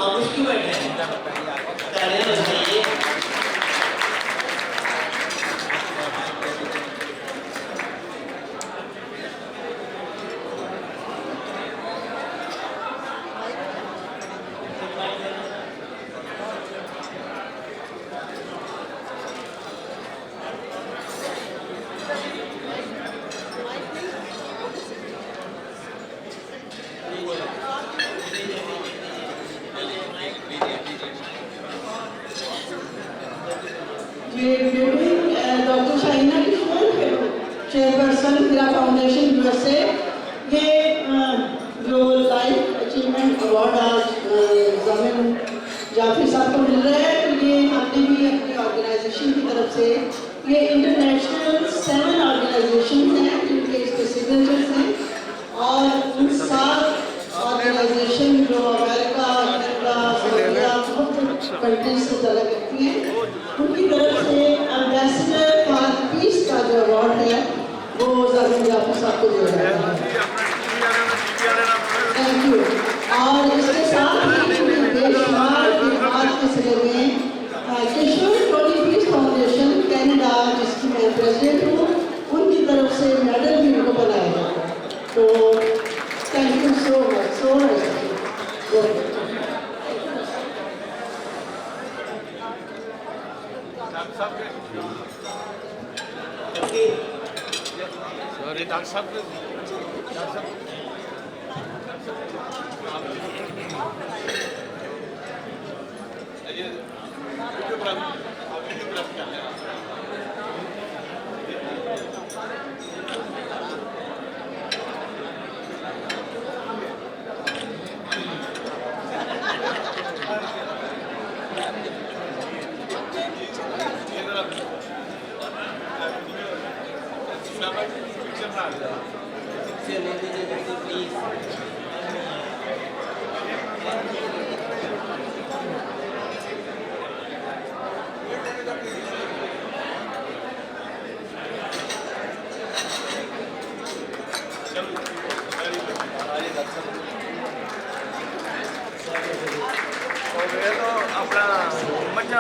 आप उसकी बैठे हैं बताइए। डॉक्टर शाहिना किशोर, चेयरपर्सन हिरा फाउंडेशन यूएसए। ये जो लाइफ अचीवमेंट अवार्ड आज ज़मीन जाफरी साहब को मिल रहा है, तो ये हमने भी अपनी ऑर्गेनाइजेशन की तरफ से, ये इंटरनेशनल 7 ऑर्गेनाइजेशन हैं जिनके इसके सिग्नेचर्स हैं, और उन 7 ऑर्गेनाइजेशन जो अमेरिका, कनाडा, बहुत कंट्रीज से तलब करती हैं, उनकी तरफ से एम्बेसडर फॉर पीस का जो अवार्ड है वो ज़मीन जाफरी साहब को दिया जाएगा। Thank you. और इसके साथ ही बेशुमार खिदमत के सिले में किशोर टोनी पीस फाउंडेशन कनाडा, जिसकी मैं प्रेसिडेंट हूँ, उनकी तरफ से मेडल भी उनको बनाया जाता है। तो thank you so much. Doctor साहब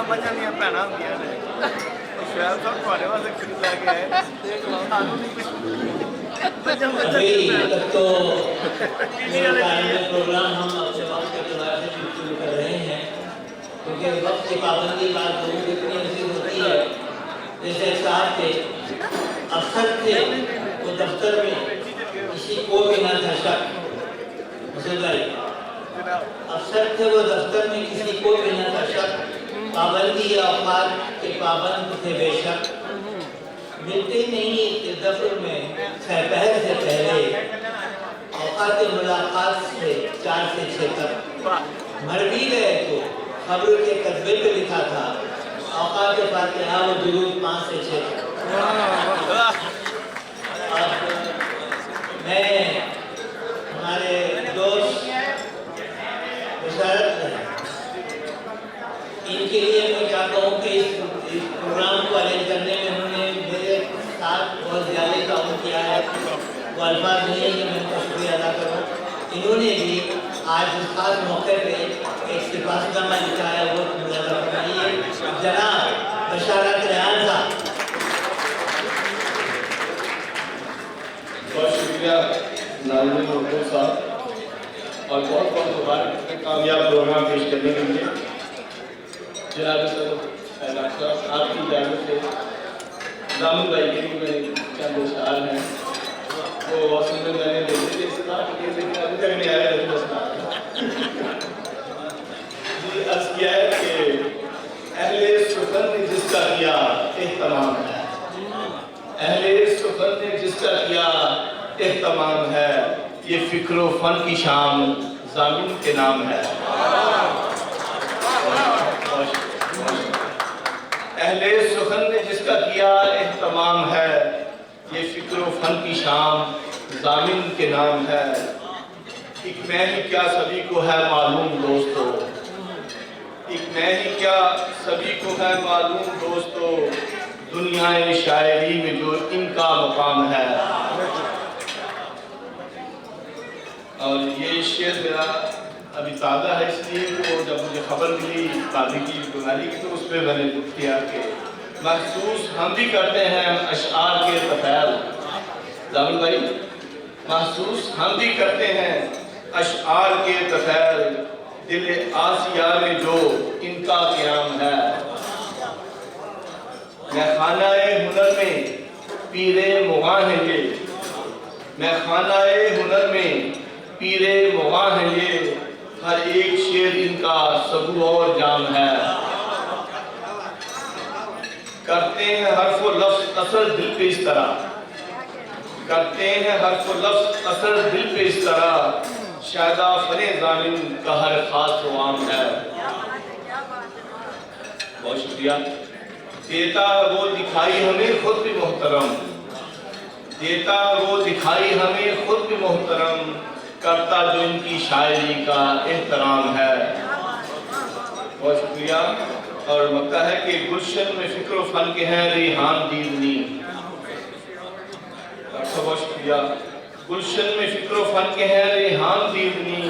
मजा नहीं भैन होंगे शायद सब थोड़े वास्ते खरीद लैके आए तो प्रोग्राम हम आपसे बात के द्वारा से शुरू कर रहे हैं, क्योंकि वक्त की पाबंदी बात लोगों को इतनी नसीब होती है। जैसे साहब थे, अफसर थे, वो दफ्तर में किसी को भी ना था शक, अफसर थे वो दफ्तर में किसी को भी ना था शक, पाबंदी औकात के पाबंद थे बेशक, मिलते नहीं थे दफ्तर में पहर से पहले, औकात मुलाकात से 4 से 6 तक, मर भी गए तो खबर के कस्बे पे लिखा था, औकात फातिहा वो दुरूद 5 से 6 तक। अब मैं हमारे दोस्त विशारत हैं, इनके लिए मैं क्या कहूँ कि इस प्रोग्राम को अरेंज करने में उन्होंने मेरे साथ बहुत ज़्यादा काम किया है। वो अल्फाज नहीं है कि मैं उनका शुक्रिया अदा करूँ। इन्होंने भी आज इस खास मौके पे एक सिफारिशनामा लिखा है, वो मुलाज़ा फरमाइए जनाब बशारत रेहान साहब। बहुत शुक्रिया नाज़रीन डॉक्टर साहब, और बहुत बहुत मुबारक कामयाब प्रोग्राम पेश करने के लिए। जनाब डॉक्टर साहब आपकी इजाज़त से दामन भाई के लिए चंद इशार हैं वो वॉशिंग में मैंने देखे थे, इस बात के लेकिन अभी तक नहीं आया। जी अर्ज़ किया है कि अहले सुफ़न ने जिसका किया एहतमाम है, अहले सुफ़न ने जिसका किया एहतमाम है, ये फ़िक्र फ़न की शाम ज़मीन के नाम है। अहले सुखन ने जिसका किया एहतमाम है, ये फ़िक्र फ़न की शाम ज़मीन के नाम है। एक मैं ही क्या सभी को है मालूम दोस्तों, एक मैं ही क्या सभी को है मालूम दोस्तों, दुनिया शायरी में जो इनका मुकाम है। और ये शेर मेरा अभी ताज़ा है, इसलिए वो जब मुझे खबर मिली काजी की बुलाने की तो उस पर मैंने लिख किया कि महसूस हम भी करते हैं अशआर के तफैल। जामिल भाई, महसूस हम भी करते हैं अशआर के तफैल, दिल आसिया में जो इनका क़याम है। मैं खानाए हुनर में पीरे मुग़ा है ये, मैं खानाए हुनर में पीरे मुग़ा है ये, हर एक शेर इनका सबू और जाम है। करते हैं हर्फ व लफ्ज़ असर दिल पे इस तरह, करते हैं हर्फ व लफ्ज़ असर दिल पे इस तरह, शायदा फने ज़ामिन का हर खास व आम है। बहुत शुक्रिया। देता वो दिखाई हमें खुद भी मोहतरम, देता वो दिखाई हमें खुद भी मोहतरम, करता जो इनकी शायरी का एहतराम है। बहुत शुक्रिया। और लगता है कि गुलशन में फिक्र फन के हैं रेहान दीवनी। बहुत शुक्रिया। गुलशन में फिक्र फन के हैं रेहान दीवनी,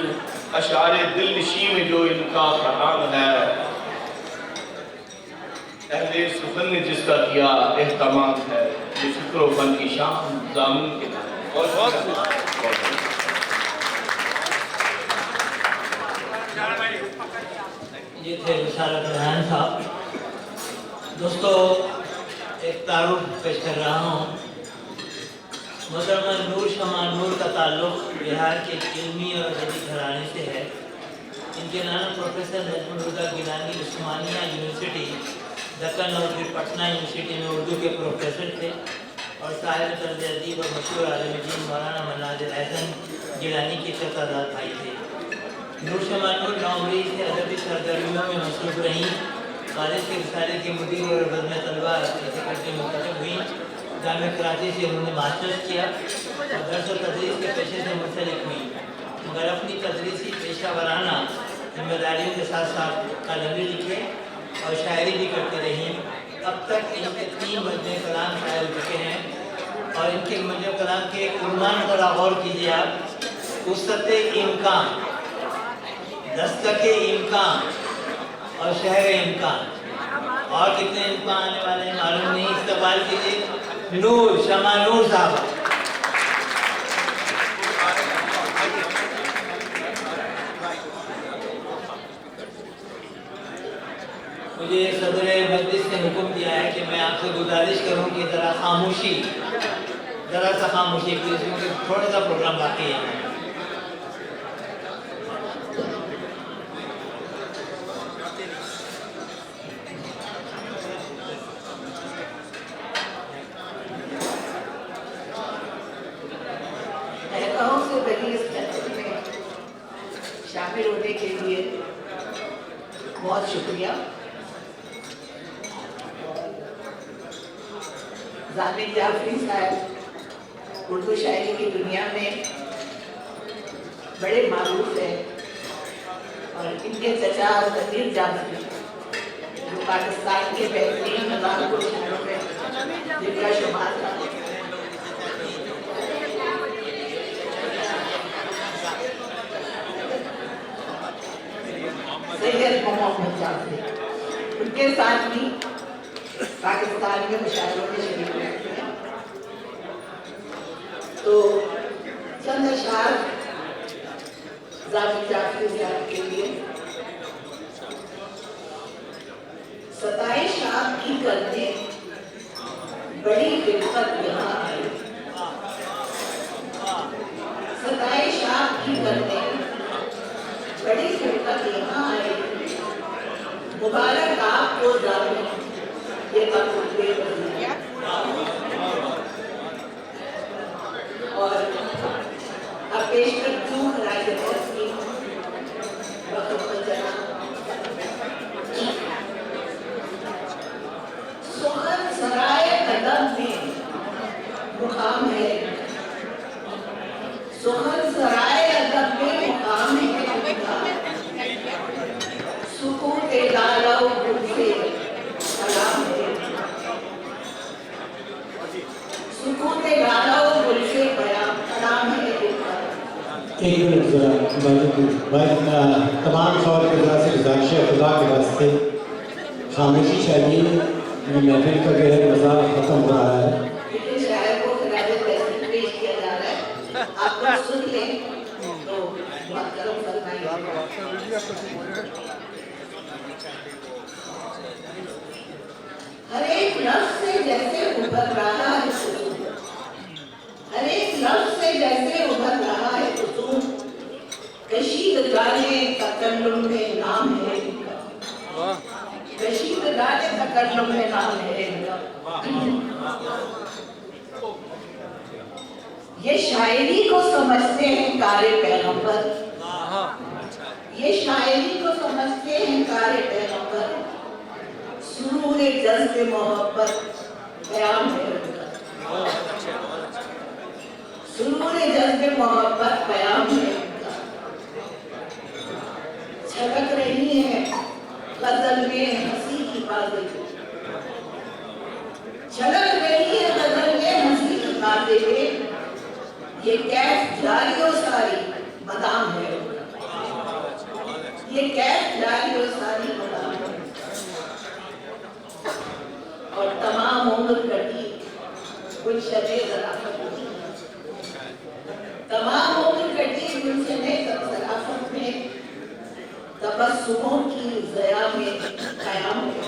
अशारे दिल नशी में जो इनका फराम है। अहले सुखन ने जिसका किया एहतमाम है, ये फिक्र फन की शान जामुन के बहुत ये थे विशारद रहमान साहब। दोस्तों, एक तारुफ पेश कर रहा हूँ। मोहतरमा नूर शमा नूर का ताल्लुक़ बिहार के इल्मी और अदबी घराने से है। इनके नाना प्रोफेसर नजमुल गिलानी उस्मानिया यूनिवर्सिटी दक्कन और फिर पटना यूनिवर्सिटी में उर्दू के प्रोफेसर थे और साहिब तर्ज अदीब और मशहूर आलिम दीन मौलाना मनाजिर हसन गिलानी के शतादार भाई थे। नूर शमा नूर नौकरी से अदबी सरगर्मियों में मसरूफ़ रहीं। कॉलेज के रिसाले के मुदीर और बज़्म तलबा सेक्रेटरी मुंतखब हुई। जामिया कराची से उन्होंने मास्टर्स किया और दर्स और तदरीस के पेशे से मुंसलिक हुई, मगर अपनी तदरीसी पेशा वराना जिम्मेदारियों के साथ साथ कलमी लिखे और शायरी भी करती रहीं। अब तक इनके 3 मजमे कलाम शायर हो चुके हैं और इनके मजमे कलाम के उन्वान पर गौर कीजिए आप। वुसअते इम्कान, दस्तके इम्कान और शहर इम्कान। और कितने इम्कान आने वाले हैं मालूम नहीं। इस्तकबाल कीजिए नूर शमा नूर साहब। मुझे सदर मजलिस ने हुक्म दिया है कि मैं आपसे गुजारिश करूं कि ज़रा खामोशी, ज़रा सा खामोशी प्लीज़, क्योंकि थोड़ा सा प्रोग्राम बाकी है। शामिल होने के लिए बहुत शुक्रिया। जामिल जाफरी साहब उर्दू शायरी की दुनिया में बड़े मारूफ हैं और इनके चचा तनवीर जाफरी जो पाकिस्तान के बेहतरीन मज़ाहिर शायरों में जिनका शुमार था। सैयद मोहम्मद जाफरी, उनके साथ भी पाकिस्तान में मुशायरों में शरीक रहते हैं। तो चंद अशआर जामिल जाफरी साहब के लिए। सताइश आपकी करने बड़ी खिदमत यहाँ आई, सताइश आपकी करने बड़ी खिदमत यहाँ आई, मुबारक आपको जामिल ये और अब पेश करती हूँ सुखन सराय कदम में मुकाम है, सुखन सराय अदब में मुकाम है, सुकून लालौ गुल से सलाम है, सुकून लालौ गुल से सलाम है। एक मिनट जरा भाई तमाम सवाल के जरा से गुजारिश है खुदा के वास्ते खामोशी चाहिए। ये महफिल का जो है मज़ा ख़त्म हो रहा है। शायर को खिलाने पैसे पेश किया जा रहा है, आप लोग सुन लें तो मुहतरम फरमाइए। हर एक लफ्ज़ से जैसे उभर रहा है सुकून, हर एक लफ्ज़ से जैसे उभर रहा है सुकून, कशीद गाने तकल्लुम में नाम है इनका, कशीद गाने तकल्लुम में नाम है इनका। ये शायरी को समझते हैं कारे पैगंबर, ये शायरी को समझते हैं कारे पैगंबर, सुरूर जज्बे मोहब्बत क़याम है उनका, सुरूर जज्बे मोहब्बत क़याम है उनका। छलक रही है गजल में हंसी की बातें, छलक रही है गजल में हंसी की बातें, ये कैफ जारियो सारी मदाम है उनका, ये कैफ जारियो सारी मदाम है। और तमाम उम्र कटी गुलशने ज़राफ़त में, तमाम उम्र कटी गुलशने ज़राफ़त में, तबस्सुमों की ज़या में क़याम है,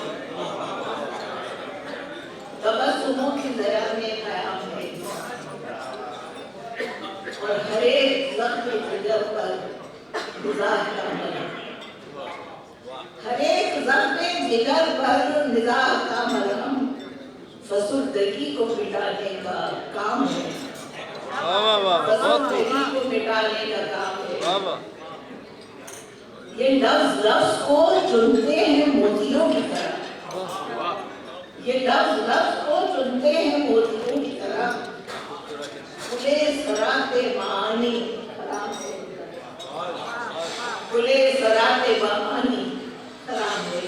तबस्सुमों की ज़या में क़याम है। और हर एक ज़ख्म जिगर पर निज़ाह का मलहम, हर एक ज़ख्म जिगर पर निज़ाह का मलहम, फसुर्दगी को मिटाने का काम है, फसुर्दगी को मिटाने का काम है। ये लफ्ज़ लफ्ज़ को चुनते हैं मोतियों की तरह, ये लफ्ज़ लफ्ज़ को चुनते हैं मोतियों की तरह, खुले सराते मानी हराम है, खुले सराते मानी हराम है।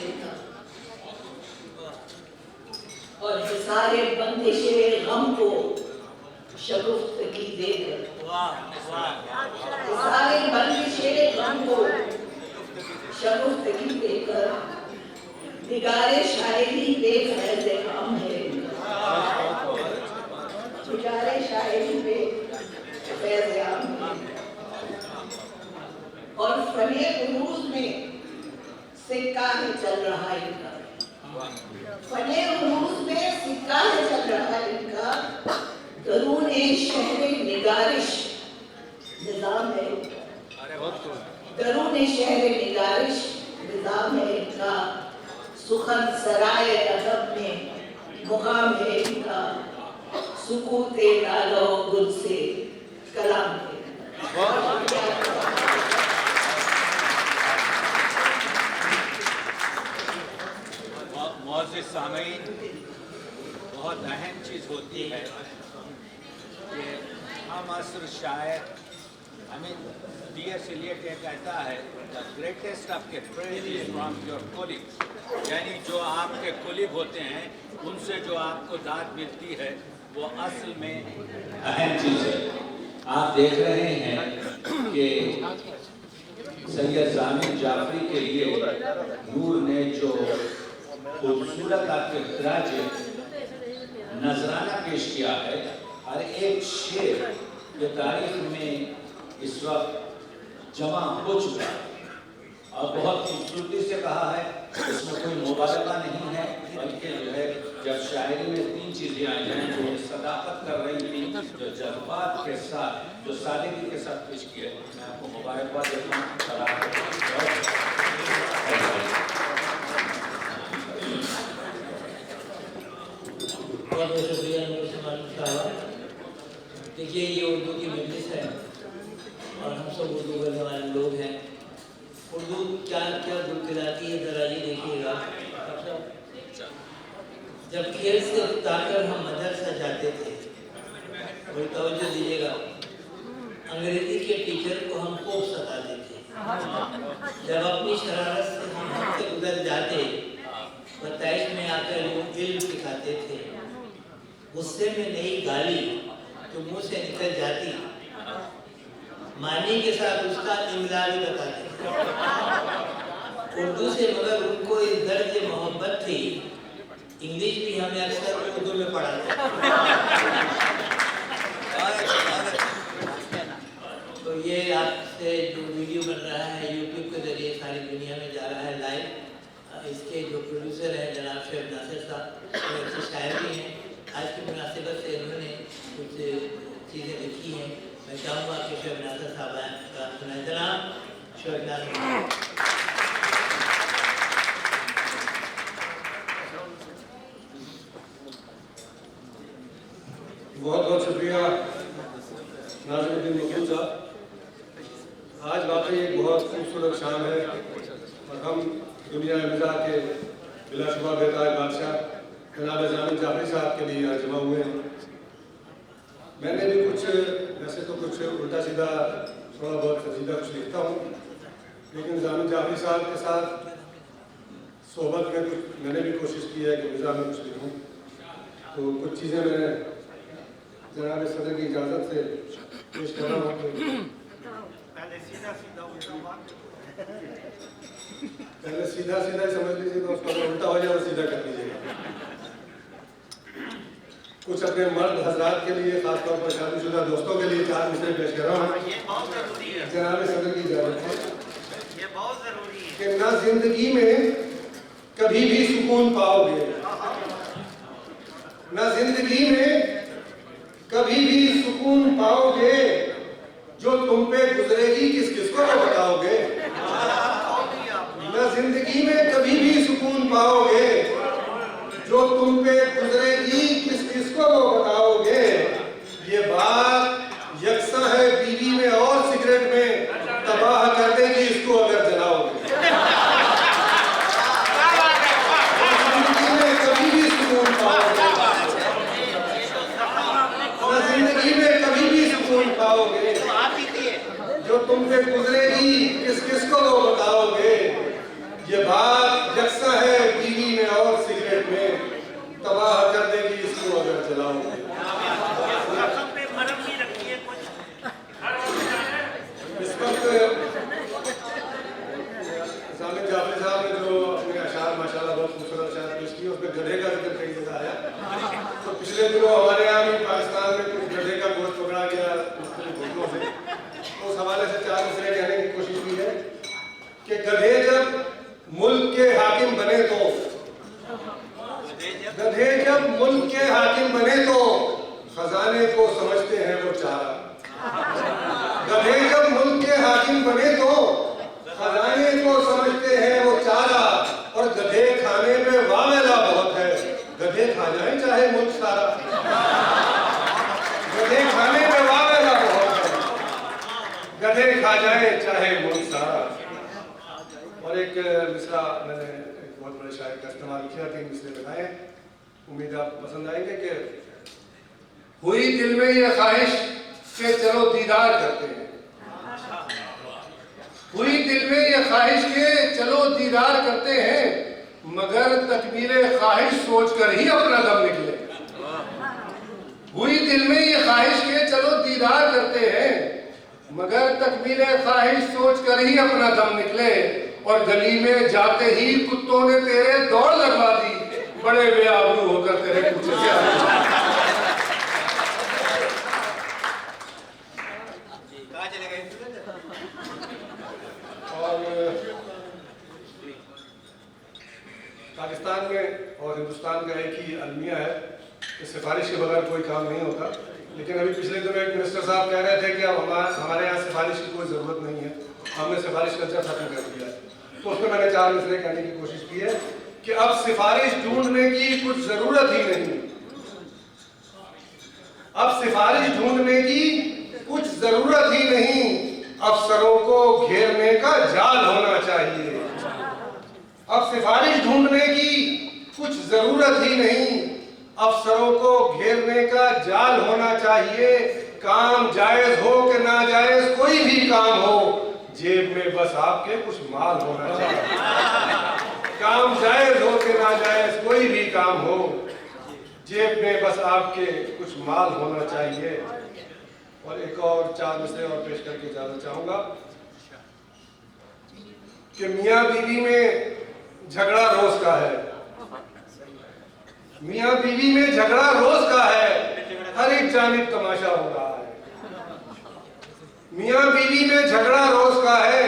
और सारे बंदिशे गम को शगुफ्तगी देकर, सारे बंदिशे गम को शगुफ्तगी देकर, निगारे शायरी पे फैज़ काम है, निगारे शायरी पे फैज़ काम है। और फने उरूज में सिक्का है चल रहा है इनका, फने उरूज में सिक्का है चल रहा है इनका, दरूने शहरे निगारिश निज़ाम है इनका, दरूने शहरे निगारिश निज़ाम है इनका, सुखन सराय अदब में मुकाम है इनका, सुकूते लालो गुल से कलाम है। मुअज़्ज़िज़ सामीन, बहुत अहम चीज़ होती है कि हम असर शायर हमें डी.एस. एलियट ये कहता है द ग्रेटेस्ट ऑफ के praise is from your colleagues, यानी जो आपके कोलिग होते हैं उनसे जो आपको दाद मिलती है वो असल में अहम चीज़ है। आप देख रहे हैं कि सैयद ज़ामिन जाफरी के लिए नूर ने जो खूबसूरत आपके खराज नजराना पेश किया है, हर एक शेर जो तारीख में इस वक्त जमा हो चुका है और बहुत खूबसूरती से कहा है, इसमें कोई मुबालगा नहीं है, बल्कि जो है जब शायरी में तीन चीज़ें आई हैं जो सदाकत कर रही थी, जो जज्बात के साथ, जो सादगी के साथ पेश किया है, मैं आपको मुबारकबाद देता हूँ। बहुत बहुत शुक्रिया साहब। देखिए ये उर्दू की मजलिस है और हम सब उर्दू बोलने वाले लोग हैं। उर्दू क्या क्या गुलगुलाती है ज़रा ये देखिएगा। जब खेल से उतारकर हम मदरसा जाते थे, और तवज्जो दीजिएगा, अंग्रेजी के टीचर को हम खूब सताते थे। जब अपनी शरारत से हम हमसे गुजर जाते, बताइश में आकर वो इल्म सिखाते थे। गुस्से में नई गाली जो मुंह से निकल जाती, मानी के साथ उसका इमला भी बताते हैं। उर्दू से मगर उनको इस दर्ज मोहब्बत थी, इंग्लिश भी हमें अक्सर उर्दू में पढ़ाते हैं। तो ये आपसे जो वीडियो बन रहा है यूट्यूब के जरिए सारी दुनिया में जा रहा है लाइव, इसके जो प्रोड्यूसर हैं जनाब शेख नासिर साहब, वो अच्छे शायर भी हैं। आज की मुनासिबत से उन्होंने कुछ चीज़ें लिखी हैं। मैं चाहूँगा कि शेख नासिर साहब का सुनाए। जनाब शेख नासिर। बहुत बहुत शुक्रिया नाज़िमुद्दीन मकबूल साहब। आज वाकई एक बहुत खूबसूरत शाम है और हम दुनिया मिज़ाह के बिलाशुबा बेताज बादशाह जनाब जामिन जाफरी साहब के लिए यहाँ जमा हुए हैं। मैंने भी कुछ वैसे तो कुछ उल्टा सीधा थोड़ा बहुत संजीदा कुछ लिखता हूँ, लेकिन जामिन जाफरी साहब के साथ सोहबत में कुछ मैंने भी कोशिश की है कि मिज़ाह में कुछ लिखूँ। तो कुछ चीज़ें मैंने जनाब सदर की इजाज़त से पेश कर रहा हूँ। पहले सीधा सीधा ही समझ लीजिए, तो उसका उल्टा हो जाए और सीधा कर लीजिएगा। कुछ अपने मर्द हजरात के लिए, खासतौर पर शादीशुदा दोस्तों के लिए 4 मिसरे पेश कर रहा हूँ। जनाब सदर की इजाज़त है कि ना जिंदगी में कभी भी सुकून पाओगे, ना जिंदगी में कभी भी सुकून पाओगे, जो तुम पे गुजरेगी किस किस को बताओगे। ना जिंदगी में कभी भी सुकून पाओगे, जो तुम पे गुजरेगी किस किस को बताओगे। ये बात यकसा है बीवी में और सिगरेट में, तबाह कर देगी इसको अगर जलाओगे। जिंदगी में कभी भी सुकून पाओगे, जिंदगी में कभी भी सुकून पाओगे, जो तुम पे गुजरेगी किस किस को वो बताओगे। ये बात यकसा है बीवी में और सिगरेट में, तबाह कर देगी इसको अगर जलाओगे। इस वक्त जामिन जाफरी साहब ने जो अपने अशार माशाल्लाह बहुत खूबसूरत अशार पेश किए, उसमें गधे का जिक्र कई जगह आया। तो पिछले दिनों हमारे यहाँ भी पाकिस्तान में कुछ गधे का गोश्त पकड़ा गया मुख्तलिफ मुल्कों से। तो उस हवाले से 4 मिसरे कहने की कोशिश की है कि गधे जब मुल्क के हाकिम बने तो, गधे जब मुल्क के हाकिम बने तो खजाने को समझते हैं वो चारा। गधे जब मुल्क के हाकिम बने तो खजाने को समझते हैं वो चारा। और गधे खाने में वावेला बहुत है, गधे खा जाए चाहे मुल्क सारा। गधे खाने में वावेला बहुत है, गधे खा जाए चाहे मुल्क सारा। और एक मिसरा मैंने एक बहुत बड़े शायर का इस्तेमाल किया, 3 मिसरे बनाए, उम्मीद आप पसंद आएंगे। कि हुई दिल में ये ख्वाहिश के चलो दीदार करते हैं, हुई दिल में ये ख्वाहिश के चलो दीदार करते हैं, मगर तकमीले ख्वाहिश सोचकर ही अपना दम निकले। हुई दिल में ये ख्वाहिश के चलो दीदार करते हैं, मगर तकमीले ख्वाहिश सोचकर ही अपना दम निकले। और गली में जाते ही कुत्तों ने तेरे दौड़ लगवा दी, बड़े बेआबरू होकर तेरे पीछे से आए। और पाकिस्तान में और हिंदुस्तान का एक ही अलमिया है कि सिफारिश के बगैर कोई काम नहीं होता। लेकिन अभी पिछले दिनों एक मिनिस्टर साहब कह रहे थे कि अब हमारे यहाँ सिफारिश की कोई ज़रूरत नहीं है, हमने सिफारिश कल्चर खत्म कर दिया है। तो उसमें मैंने 4 मिसरे कहने की कोशिश की है कि अब सिफारिश ढूंढने की कुछ ज़रूरत ही नहीं, अब सिफारिश ढूंढने की कुछ ज़रूरत ही नहीं, अफसरों को घेरने का जाल होना चाहिए। अब सिफारिश ढूंढने की कुछ ज़रूरत ही नहीं, अफसरों को घेरने का जाल होना चाहिए। काम जायज हो कि नाजायज कोई भी काम हो, जेब में बस आपके कुछ माल होना चाहिए। काम जायज हो कि नाजायज कोई भी काम हो, जेब में बस आपके कुछ माल होना चाहिए। और एक और 4 मिसरे और पेश करके इजाजत चाहूंगा कि मियाँ बीवी में झगड़ा रोज का है, मियाँ बीवी में झगड़ा रोज का है, हर एक जानिब तमाशा हो रहा है। मियाँ बीवी में झगड़ा रोज का है,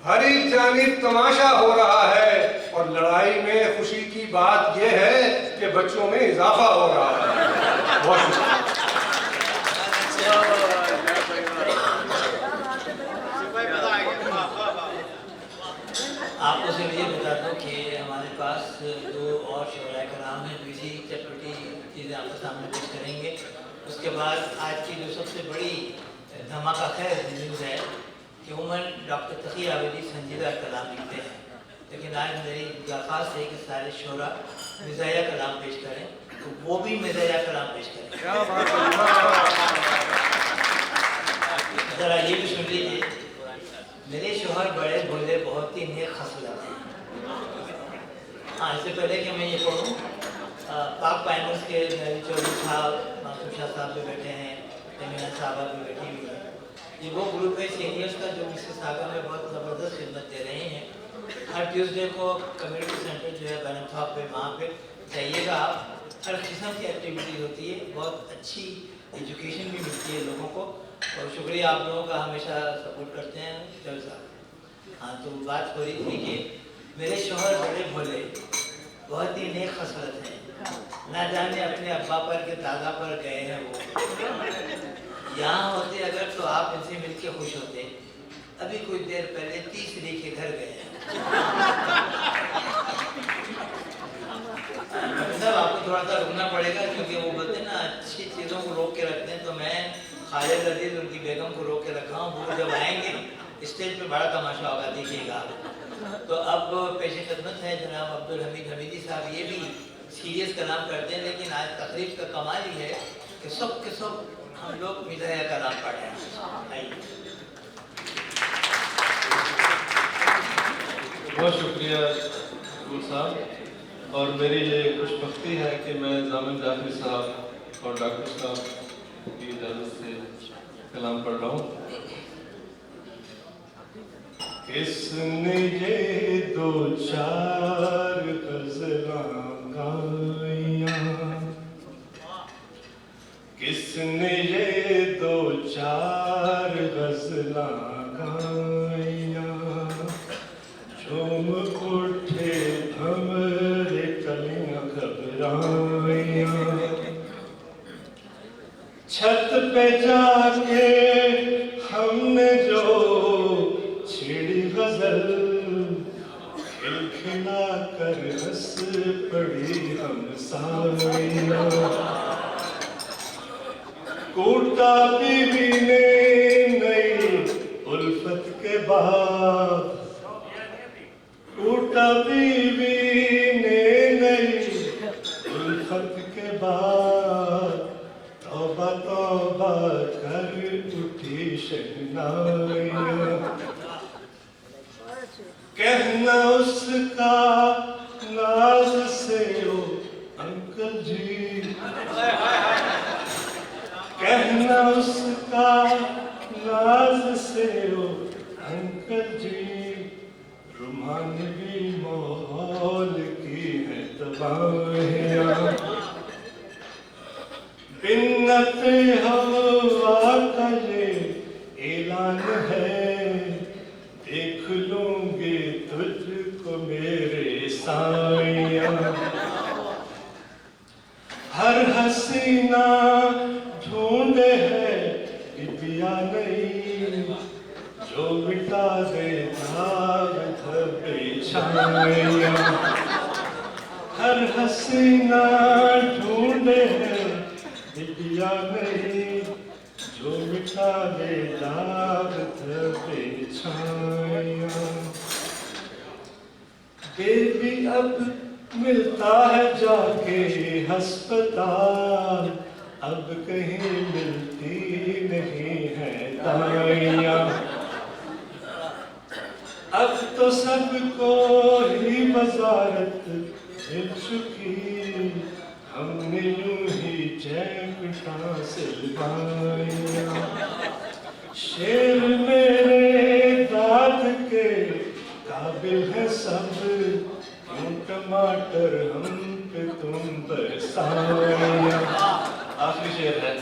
हर एक जानिब तमाशा हो रहा है, और लड़ाई में खुशी की बात यह है कि बच्चों में इजाफा हो रहा है। बहुत शुक्रिया। आपको सिर्फ ये बता दूं कि हमारे पास 2 और शोराए कराम हैं जो इसी चटपटी चीज़ें आपके सामने पेश करेंगे। उसके बाद आज की जो सबसे बड़ी धमाका खैर न्यूज़ है कि उमन डॉक्टर तकी आबिदी संजीदा कलाम लिखते हैं, लेकिन आज मेरी दरख्वास्त है कि सारे शोरा मिज़ाया कलाम पेश करें, तो वो भी मिज़ाया कलाम पेश करें। ज़रा ये भी सुन लीजिए। मेरे शोहर बड़े भोले बहुत ही नेक खसलत हैं। हाँ, इससे पहले कि मैं ये पढ़ूँ, पाक पाइमर्स के चौधरी साहब, मासूम शाह साहब भी बैठे हैं, तमीना साहबा भी बैठी हुई है। ये वो ग्रुप है सीनियर्स का जो मिसिसागा में बहुत ज़बरदस्त खिदमत दे रहे हैं। हर ट्यूसडे को कम्युनिटी सेंटर जो है बैनथॉप पे, वहाँ पे जाइएगा आप। हर किस्म की एक्टिविटी होती है, बहुत अच्छी एजुकेशन भी मिलती है लोगों को, और शुक्रिया आप लोगों का हमेशा सपोर्ट करते हैं जल साहब। हाँ, तो बात हो रही थी कि मेरे शोहर बड़े भोले बहुत ही नेक खसलत हैं, ना जाने अपने अब्बा पर के दादा पर गए हैं वो। यहाँ होते अगर तो आप इनसे मिलके खुश होते। अभी कुछ देर पहले 30 के घर गए हैं। साहब आपको थोड़ा सा रुकना पड़ेगा, क्योंकि वो बोलते हैं ना अच्छी चीज़ों को रोक के रखते हैं, तो मैं खालिद अजीज उनकी बेगम को रोक के रखा हूँ। वो जब आएंगे स्टेज पे बड़ा तमाशा होगा, देखिएगा। तो अब पेश खिदमत है जनाब अब्दुल हमीद हमीदी साहब। ये भी सीरियस कलाम करते हैं, लेकिन आज तकरीब का कमाल ही है कि सब के सब हम लोग मिज़ाया कलाम पढ़े हैं। बहुत शुक्रिया गुल साहब, और मेरी ये खुशबख्ती है कि मैं जामिन जाफरी साहब और डॉक्टर साहब की इजाज़त से कलाम पढ़ रहा हूँ। किसने ये 2-4 गज़लां गाइयां, किसने ये 2-4 गज़लां गाइयां, झूम उठे हमरे कलियां घबराइयां, छत पे जाके हमने जो छिड़ी गजल, खिलखिला कर हंस पड़ी हम साइयां, कूटा बीवी ने नई उल्फत के बाद, कूटा बीवी ने नई उल्फत के बाद, तौबा तौबा कर उठी शहनाइयां, कहना उसका नाज से ओ अंकल जी, कहना उसका नाज से ओ अंकल जी, रुमानवी माहौल की है तबाहियां, बिन्नत हवा का ये ऐलान है, देख लूंगी तुझको मेरे साइयां, हर हसीना ढूंढे है बिबिया नहीं, जो मिटा दे दाग धब्बे छाइयां, हर हसीना ढूंढे है बिबिया नहीं, जो मिटा दे दाग धब्बे छाइयां, बेबी अब मिलता है जाके अस्पताल, अब कहीं मिलती नहीं है दाइयां, अब तो सबको ही वजारत मिल चुकी, हमने यूं ही चैन कहाँ से लुभाया। शेर मेरे दाद के काबिल है सब, क्यों टमाटर हम पे तुम बरसाया। आखिरी शेर है।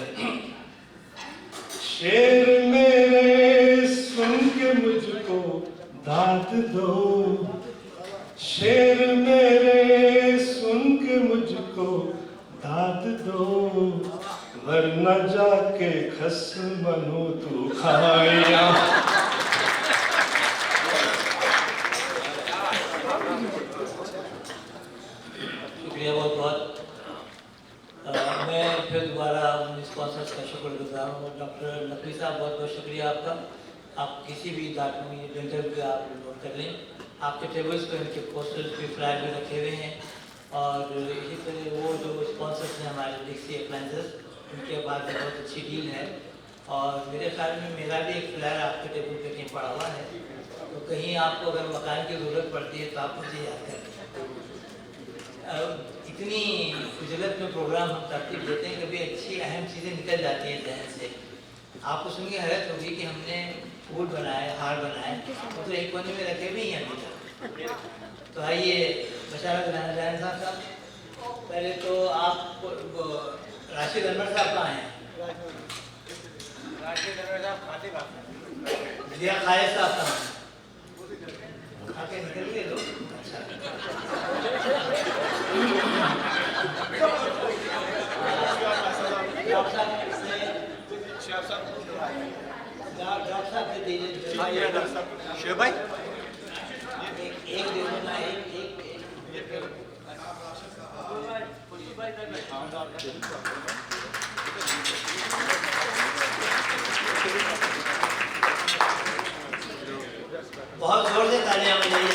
शेर मेरे सुन के मुझको दाद दो, शेर मेरे सुन के मुझको दाद दो, वरना जाके खस बनो तू खाया। शुक्रिया बहुत बहुत। मैं फिर दोबारा स्पॉन्सर्स का शुक्रगुजार हूँ। डॉक्टर नकवी साहब बहुत बहुत शुक्रिया आपका। आप किसी भी इंटरव्यू पे आप नोट कर लें। आपके टेबल्स पर इनके पोस्टर्स पे फ्लैग भी रखे हुए हैं और इसी तरह वो जो स्पॉन्सर्स हैं हमारे डिक्सी अप्लायंसेस, उनके बाद बहुत अच्छी डील है। और मेरे ख्याल में मेरा भी एक फ्लैग आपके टेबल पे कहीं पड़ा हुआ है, तो कहीं आपको अगर मकान की ज़रूरत पड़ती है तो आप मुझे याद करें। इतनी खुजलत में प्रोग्राम हम तरतीब देते हैं, कभी अच्छी अहम चीज़ें निकल जाती हैं जहन से। आपको सुन के हैरत होगी कि हमने फूल बनाए, हार बनाए, तो एक कोने में रखे भी हैं अभी तक। तो आइए बशारत रहमान साहब, पहले तो आप राशिद अनवर साहब कहाँ हैं? राशिद अनवर साहब खाते बात जिया खालिद साहब कहाँ हैं? खाके निकल गए लोग। शेर भाई एक दिन ना एक बहुत जोर से तालियां बजाइए।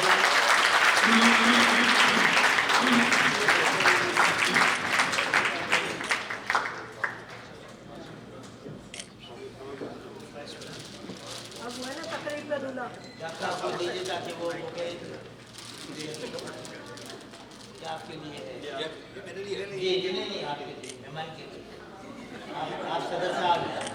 ताकि वो क्या आपके लिए है? मेरे लिए है। नहीं आपके लिए, मेहमान के लिए। आप सदर साहब हैं।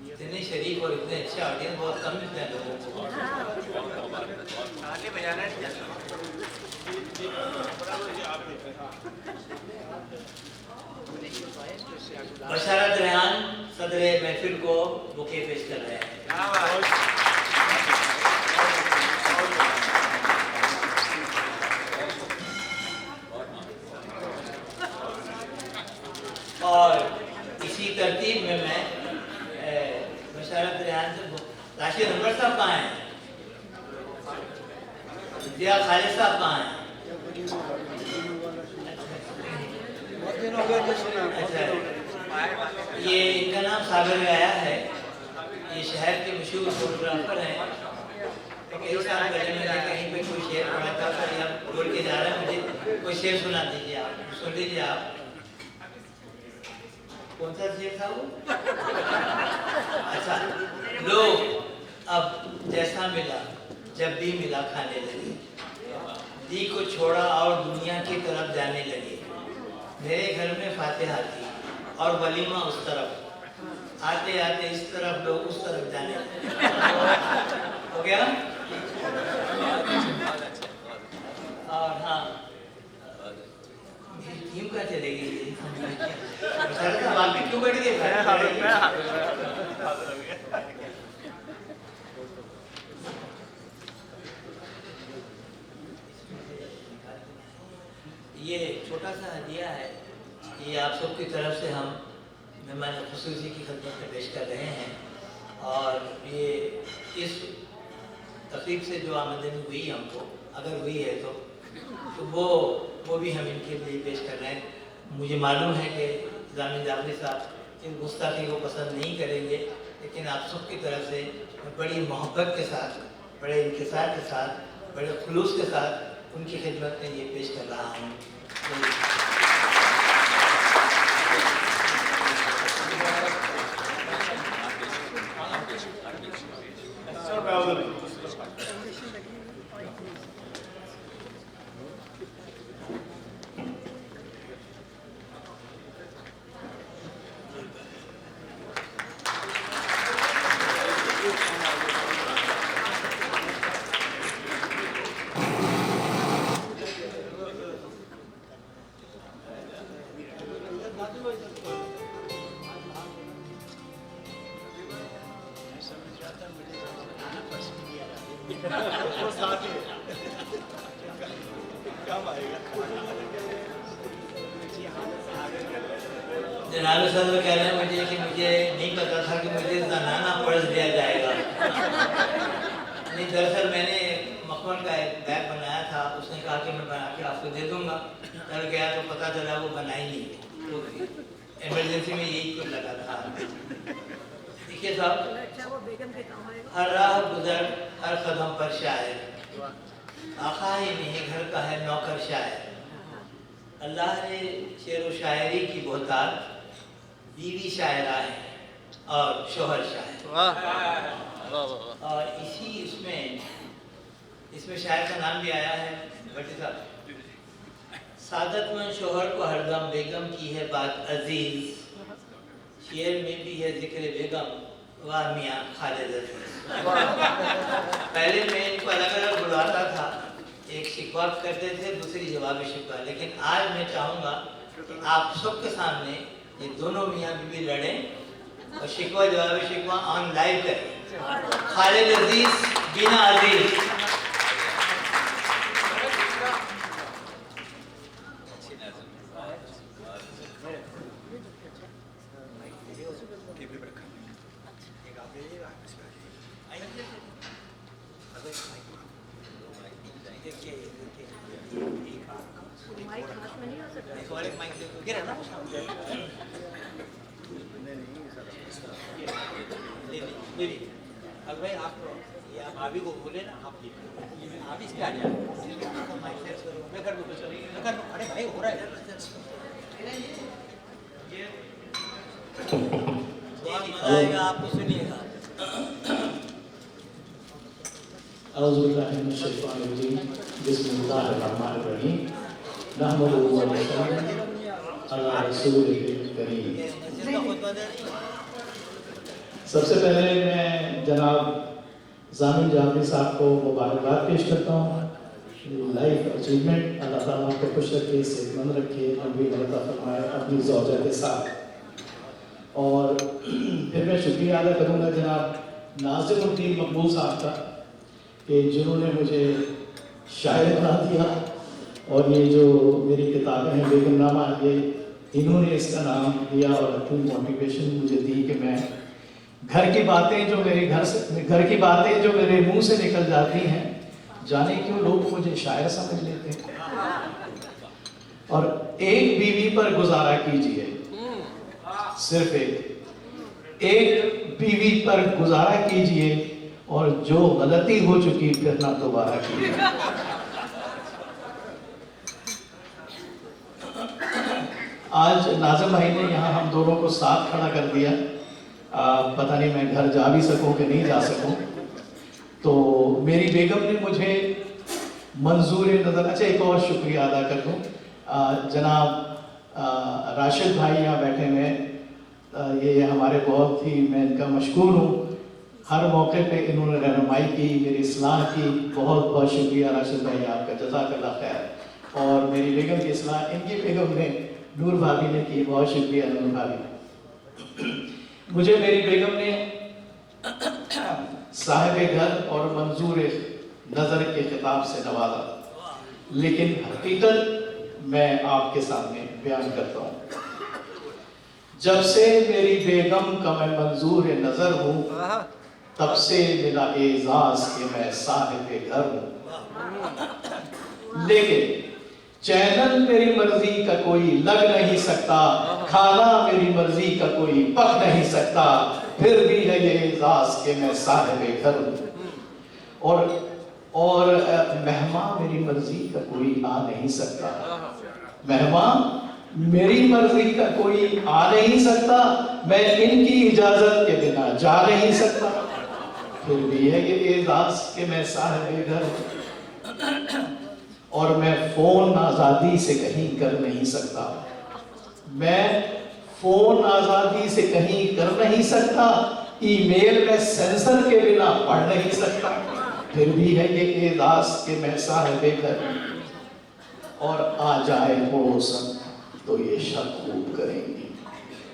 इतने शरीफ और इतने अच्छे ऑडियंस बहुत कम मिलते हैं लोगों को। बशारत रेहान सदर महफिल को बुके पेश कर रहे हैं। और इसी तरतीब में मैं बशारत रेहान से राशिद अनवर साहब कहाँ हैं? जिया खालिद साहब कहाँ हैं? अच्छा, ये इनका नाम साबिर में आया है। ये शहर के मशहूर फोटोग्राफर हैं। कई साल पहले मैंने कहीं पे कोई शेर पढ़ा था, या बोल के जा रहा है, मुझे कोई शेर सुना दीजिए, आप सुन लीजिए। आप कौन सा शेर था वो? अच्छा, लोग अब जैसा मिला जब भी मिला खाने लगे, दी को छोड़ा और दुनिया की तरफ जाने लगे। मेरे घर में फातिहा थी और वलीमा उस तरफ, आते आते इस तरफ लोग उस तरफ जाने लगे। हो गया? और हाँ, टीम का चलेगी। आप भी क्यों बैठ गए? ये छोटा सा हदिया है, ये आप सबकी तरफ से हम मेहमान खुसूसी की खिदमत में पेश कर रहे हैं। और ये इस तकलीफ से जो आमदनी हुई हमको, अगर हुई है तो वो भी हम इनके लिए पेश कर रहे हैं। मुझे मालूम है कि जामिन जाफरी साहब इन गुस्ताखी को पसंद नहीं करेंगे, लेकिन आप सबकी तरफ से बड़ी मोहब्बत के साथ, बड़े इंकिसार के साथ, बड़े खुलूस के साथ उनकी खिदमत में ये पेश कर रहा हूँ। जनाब सदर कह रहे हैं मुझे कि मुझे नहीं पता था कि मुझे ज़नाना पर्स दिया जाएगा। नहीं, दरअसल मैंने मखमल का एक बैग बनाया था, उसने कहा कि मैं बना के आपको दे दूंगा। कल गया तो पता चला वो बना ही नहीं, तो इमरजेंसी में यही कुछ लगा था। देखिए साहब, हर राह गुजर हर कदम पर शायर, आका ही नहीं घर का है नौकर शायर। अल्लाह ने शेर व शायरी की बहुतात बीवी शायरा है और शोहर शायर। और इसी इसमें शायर का नाम भी आया है भट्टी साहब। सादतमंद शोहर को हरदम बेगम की है बात अजीज, शेर में भी है जिक्र बेगम वाह मियाँ खालिद अजीज। पहले मैं इनको अलग अलग बुलाता था, एक शिकवा करते थे, दूसरी जवाब शिकवा, लेकिन आज मैं चाहूँगा कि आप सबके सामने ये दोनों मियाँ बीवी लड़ें और शिकवा जवाब शिकवा ऑन लाइव करें। खालिद अजीज बीना अजीज। भाई आप भाभी को बोले ना, आप आप इस पे आ जाए, मैं कर दूँ, अरे भाई हो रहा है। बहुत मजा आएगा, आपको सुनिएगा। सबसे पहले मैं जनाब ज़ामिन जाफरी साहब को मुबारकबाद पेश करता हूँ। लाइफ अचीवमेंट, अल्लाह ताला आपको खुश रखे, सेहतमंद रखे, लंबी उम्र अता फरमाए अपनी ज़ौजा के साथ। और फिर मैं शुक्रिया अदा करूँगा जनाब नाज़िमुद्दीन मकबूल साहब का कि जिन्होंने मुझे शायर बना दिया, और ये जो मेरी किताबें हैं बेगमनामा, ये इन्होंने इसका नाम दिया और अपनी मोटिवेशन मुझे दी कि मैं घर की बातें जो मेरे मुंह से निकल जाती हैं, जाने क्यों लोग मुझे शायर समझ लेते हैं। और एक बीवी पर गुजारा कीजिए, सिर्फ एक बीवी पर गुजारा कीजिए, और जो गलती हो चुकी फिर ना दोबारा कीजिए। आज नाज़िम भाई ने यहाँ हम दोनों को साथ खड़ा कर दिया। पता नहीं मैं घर जा भी सकूं कि नहीं जा सकूं। तो मेरी बेगम ने मुझे मंजूर नज़र, अच्छा एक और शुक्रिया अदा कर दूं, जनाब राशिद भाई यहाँ बैठे हुए हैं, ये हमारे बहुत ही, मैं इनका मशकूर हूँ। हर मौके पे इन्होंने रहनुमाई की, मेरी इस्लाह की, बहुत बहुत शुक्रिया राशिद भाई आपका, जज़ाकल्लाह खैर। और मेरी बेगम की इस्लाह इनकी बेगम ने, नूर भाभी ने की, बहुत शुक्रिया नूर भाभी। मुझे मेरी बेगम ने साहिब घर और मंजूर नज़र के खिताब से नवाजा, लेकिन हकीकत मैं आपके सामने बयान करता हूँ। जब से मेरी बेगम का मैं मंजूर नज़र हूँ, तब से मिला एजाज कि मैं साहिब घर हूँ। लेकिन चैनल मेरी मर्जी का कोई लग नहीं सकता, खाना मेरी मर्जी का कोई पक नहीं सकता, फिर भी है ये एजाज कि मैं साहिब घर हूँ। और और मेहमान मेरी मर्जी का कोई आ नहीं सकता, मेहमान मेरी मर्जी का कोई आ नहीं सकता, मैं इनकी इजाजत के बिना जा नहीं सकता। फिर भी है ये एजाज कि मैं साहिब घर और मैं फोन आजादी से कहीं कर नहीं सकता, मैं फोन आजादी से कहीं कर नहीं सकता, ईमेल में सेंसर के बिना पढ़ नहीं सकता। फिर भी है ये एजाज कि मैं साहिब घर और आ जाए पड़ोसन तो ये शक खूब करेंगे।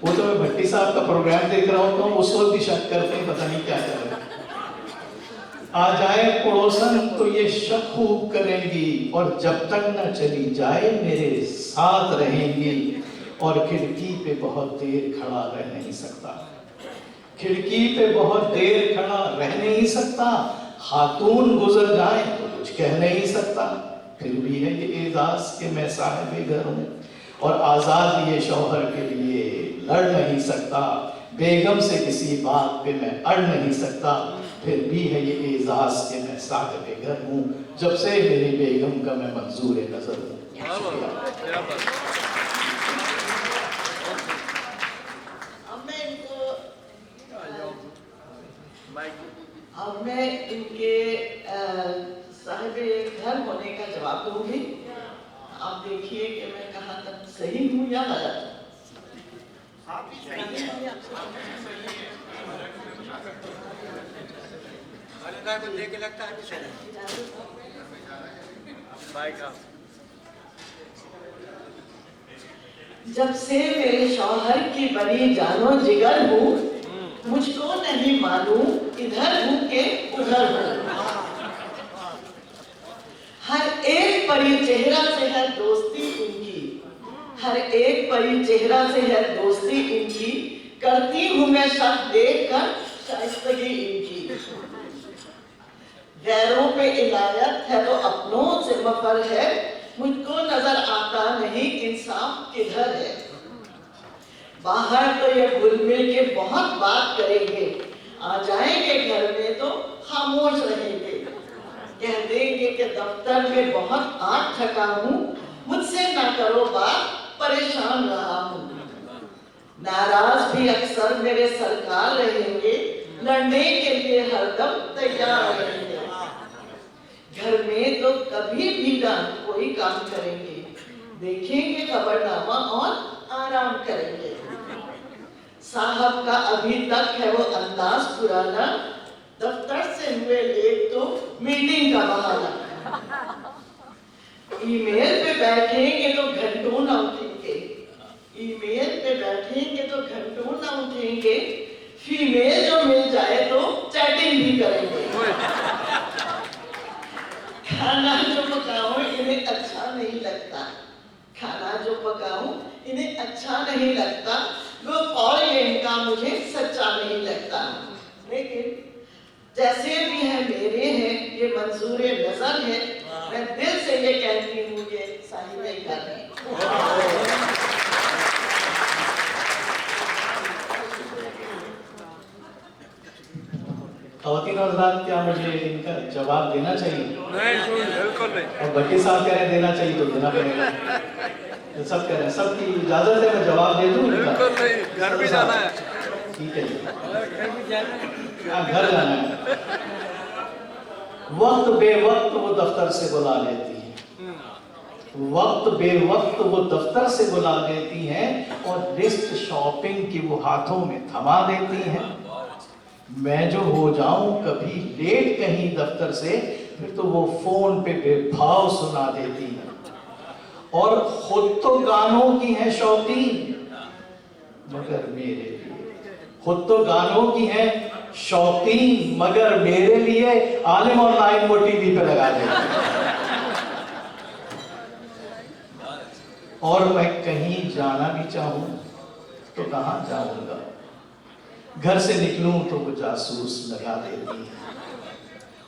वो तो मैं भट्टी साहब का प्रोग्राम देख रहा होता हूँ, उस वक्त भी शक करते हैं, पता नहीं क्या कर रहे हैं। आ जाए पड़ोसन तो ये शक खूब करेंगी और जब तक न चली जाए मेरे साथ रहेंगी। और खिड़की पे बहुत देर खड़ा रह नहीं सकता, खिड़की पे बहुत देर खड़ा रह नहीं सकता, खातून गुजर जाए तो कुछ कह नहीं सकता। फिर भी है ये एजाज कि मैं साहिब घर हूँ और आजाद ये शौहर के लिए लड़ नहीं सकता, बेगम से किसी बात पे मैं अड़ नहीं सकता। फिर भी है ये एजाज कि मैं साहिब घर हूँ जब से मेरी बेगम का मैं मंजूर नजर हूँ। अब मैं इनके साहिब घर होने का जवाब दूंगी। आप देखिए कि मैं कहाँ तक सही हूँ या गलत। देख के लगता है जब से मेरे शौहर की बनी जानो जिगर हूँ, मुझको नहीं मालूम इधर हूँ के उधर हूँ। हर एक परी चेहरा से है दोस्ती इनकी, हर एक परी चेहरा से है दोस्ती इनकी, करती हूँ मैं शक देख कर शाइस्तगी इनकी। गैरों पे इनायत है तो अपनों से मफर है, मुझको नजर आता नहीं इंसाफ किधर है। बाहर तो ये घुल मिल के बहुत बात करेंगे, आ जाएंगे घर में तो खामोश रहेंगे। कह देंगे कि दफ्तर में बहुत आंख थका हूँ, मुझसे ना करो बात परेशान रहा हूँ। नाराज भी अक्सर मेरे सरकार रहेंगे, लड़ने के लिए हरदम तैयार रहेंगे। घर में तो कभी भी ना कोई काम करेंगे, देखेंगे खबरनामा और आराम करेंगे। साहब का अभी तक है वो अंदाज पुराना, दफ्तर से हुए लेट तो मीटिंग का बहाना। ईमेल पे बैठेंगे तो घंटों ना उठेंगे, ईमेल पे बैठेंगे तो घंटों ना उठेंगे। फीमेल जो मिल जाए तो चैटिंग भी करेंगे। खाना जो पकाऊं इन्हें अच्छा नहीं लगता, खाना जो पकाऊं इन्हें अच्छा नहीं लगता। वो और ये इनका मुझे सच्चा नहीं लगता। लेकिन जैसे भी है मेरे हैं ये मंजूर नजर है, मैं दिल से ये कहती हूँ कि साहिब घर है। ख़वातीन और हज़रात, क्या मुझे इनका जवाब देना चाहिए? नहीं, बिल्कुल नहीं। और भट्टी साहब कह रहे हैं देना चाहिए तो देना पड़ेगा। तो सब कह रहे हैं, सबकी इजाजत है मैं जवाब दे दूं? बिल्कुल नहीं, घर भी जाना है। ठीक है जी, हाँ घर जाना है। वक्त बेवक्त वो दफ्तर से बुला लेती है, वक्त बेवक्त वो दफ्तर से बुला लेती हैं और लिस्ट शॉपिंग की वो हाथों में थमा देती हैं। मैं जो हो जाऊं कभी लेट कहीं दफ्तर से, फिर तो वो फोन पे बेभाव सुना देती है। और खुद तो गानों की है शौकीन, मगर मेरे लिए खुद तो गानों की है शौकीन, मगर मेरे लिए आलिम और नाइम वो टीवी पे लगा देती। और मैं कहीं जाना भी चाहूं तो कहां जाऊंगा, घर से निकलूं तो वो जासूस लगा देती है।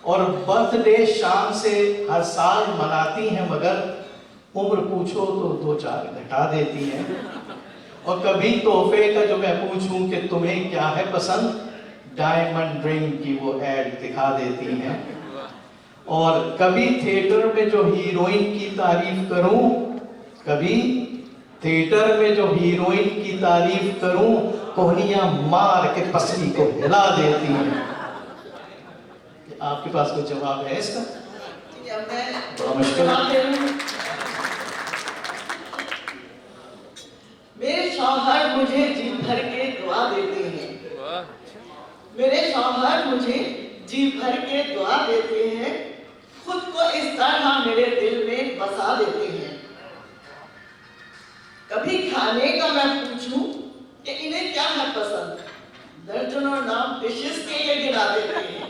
और बर्थडे शाम से हर साल मनाती हैं, मगर उम्र पूछो तो 2-4 घटा देती हैं। और कभी तोहफे का जो मैं पूछूं कि तुम्हें क्या है पसंद, डायमंड रिंग की वो ऐड दिखा देती हैं। और कभी थिएटर में जो हीरोइन की तारीफ करूं, कभी थिएटर में जो हीरोइन की तारीफ करूं, कोहनियां मार के पसली को हिला देती हैं। आपके पास कोई जवाब है इसका? बड़ा मुश्किल है। मेरे शौहर मुझे जी भर के दुआ देते हैं, मेरे शौहर मुझे जी भर के दुआ देते हैं, खुद को इस तरह मेरे दिल में बसा देते हैं। कभी खाने का मैं पूछूं कि इन्हें क्या है पसंद, दर्जनों नाम डिशेस के लिए गिना देते हैं।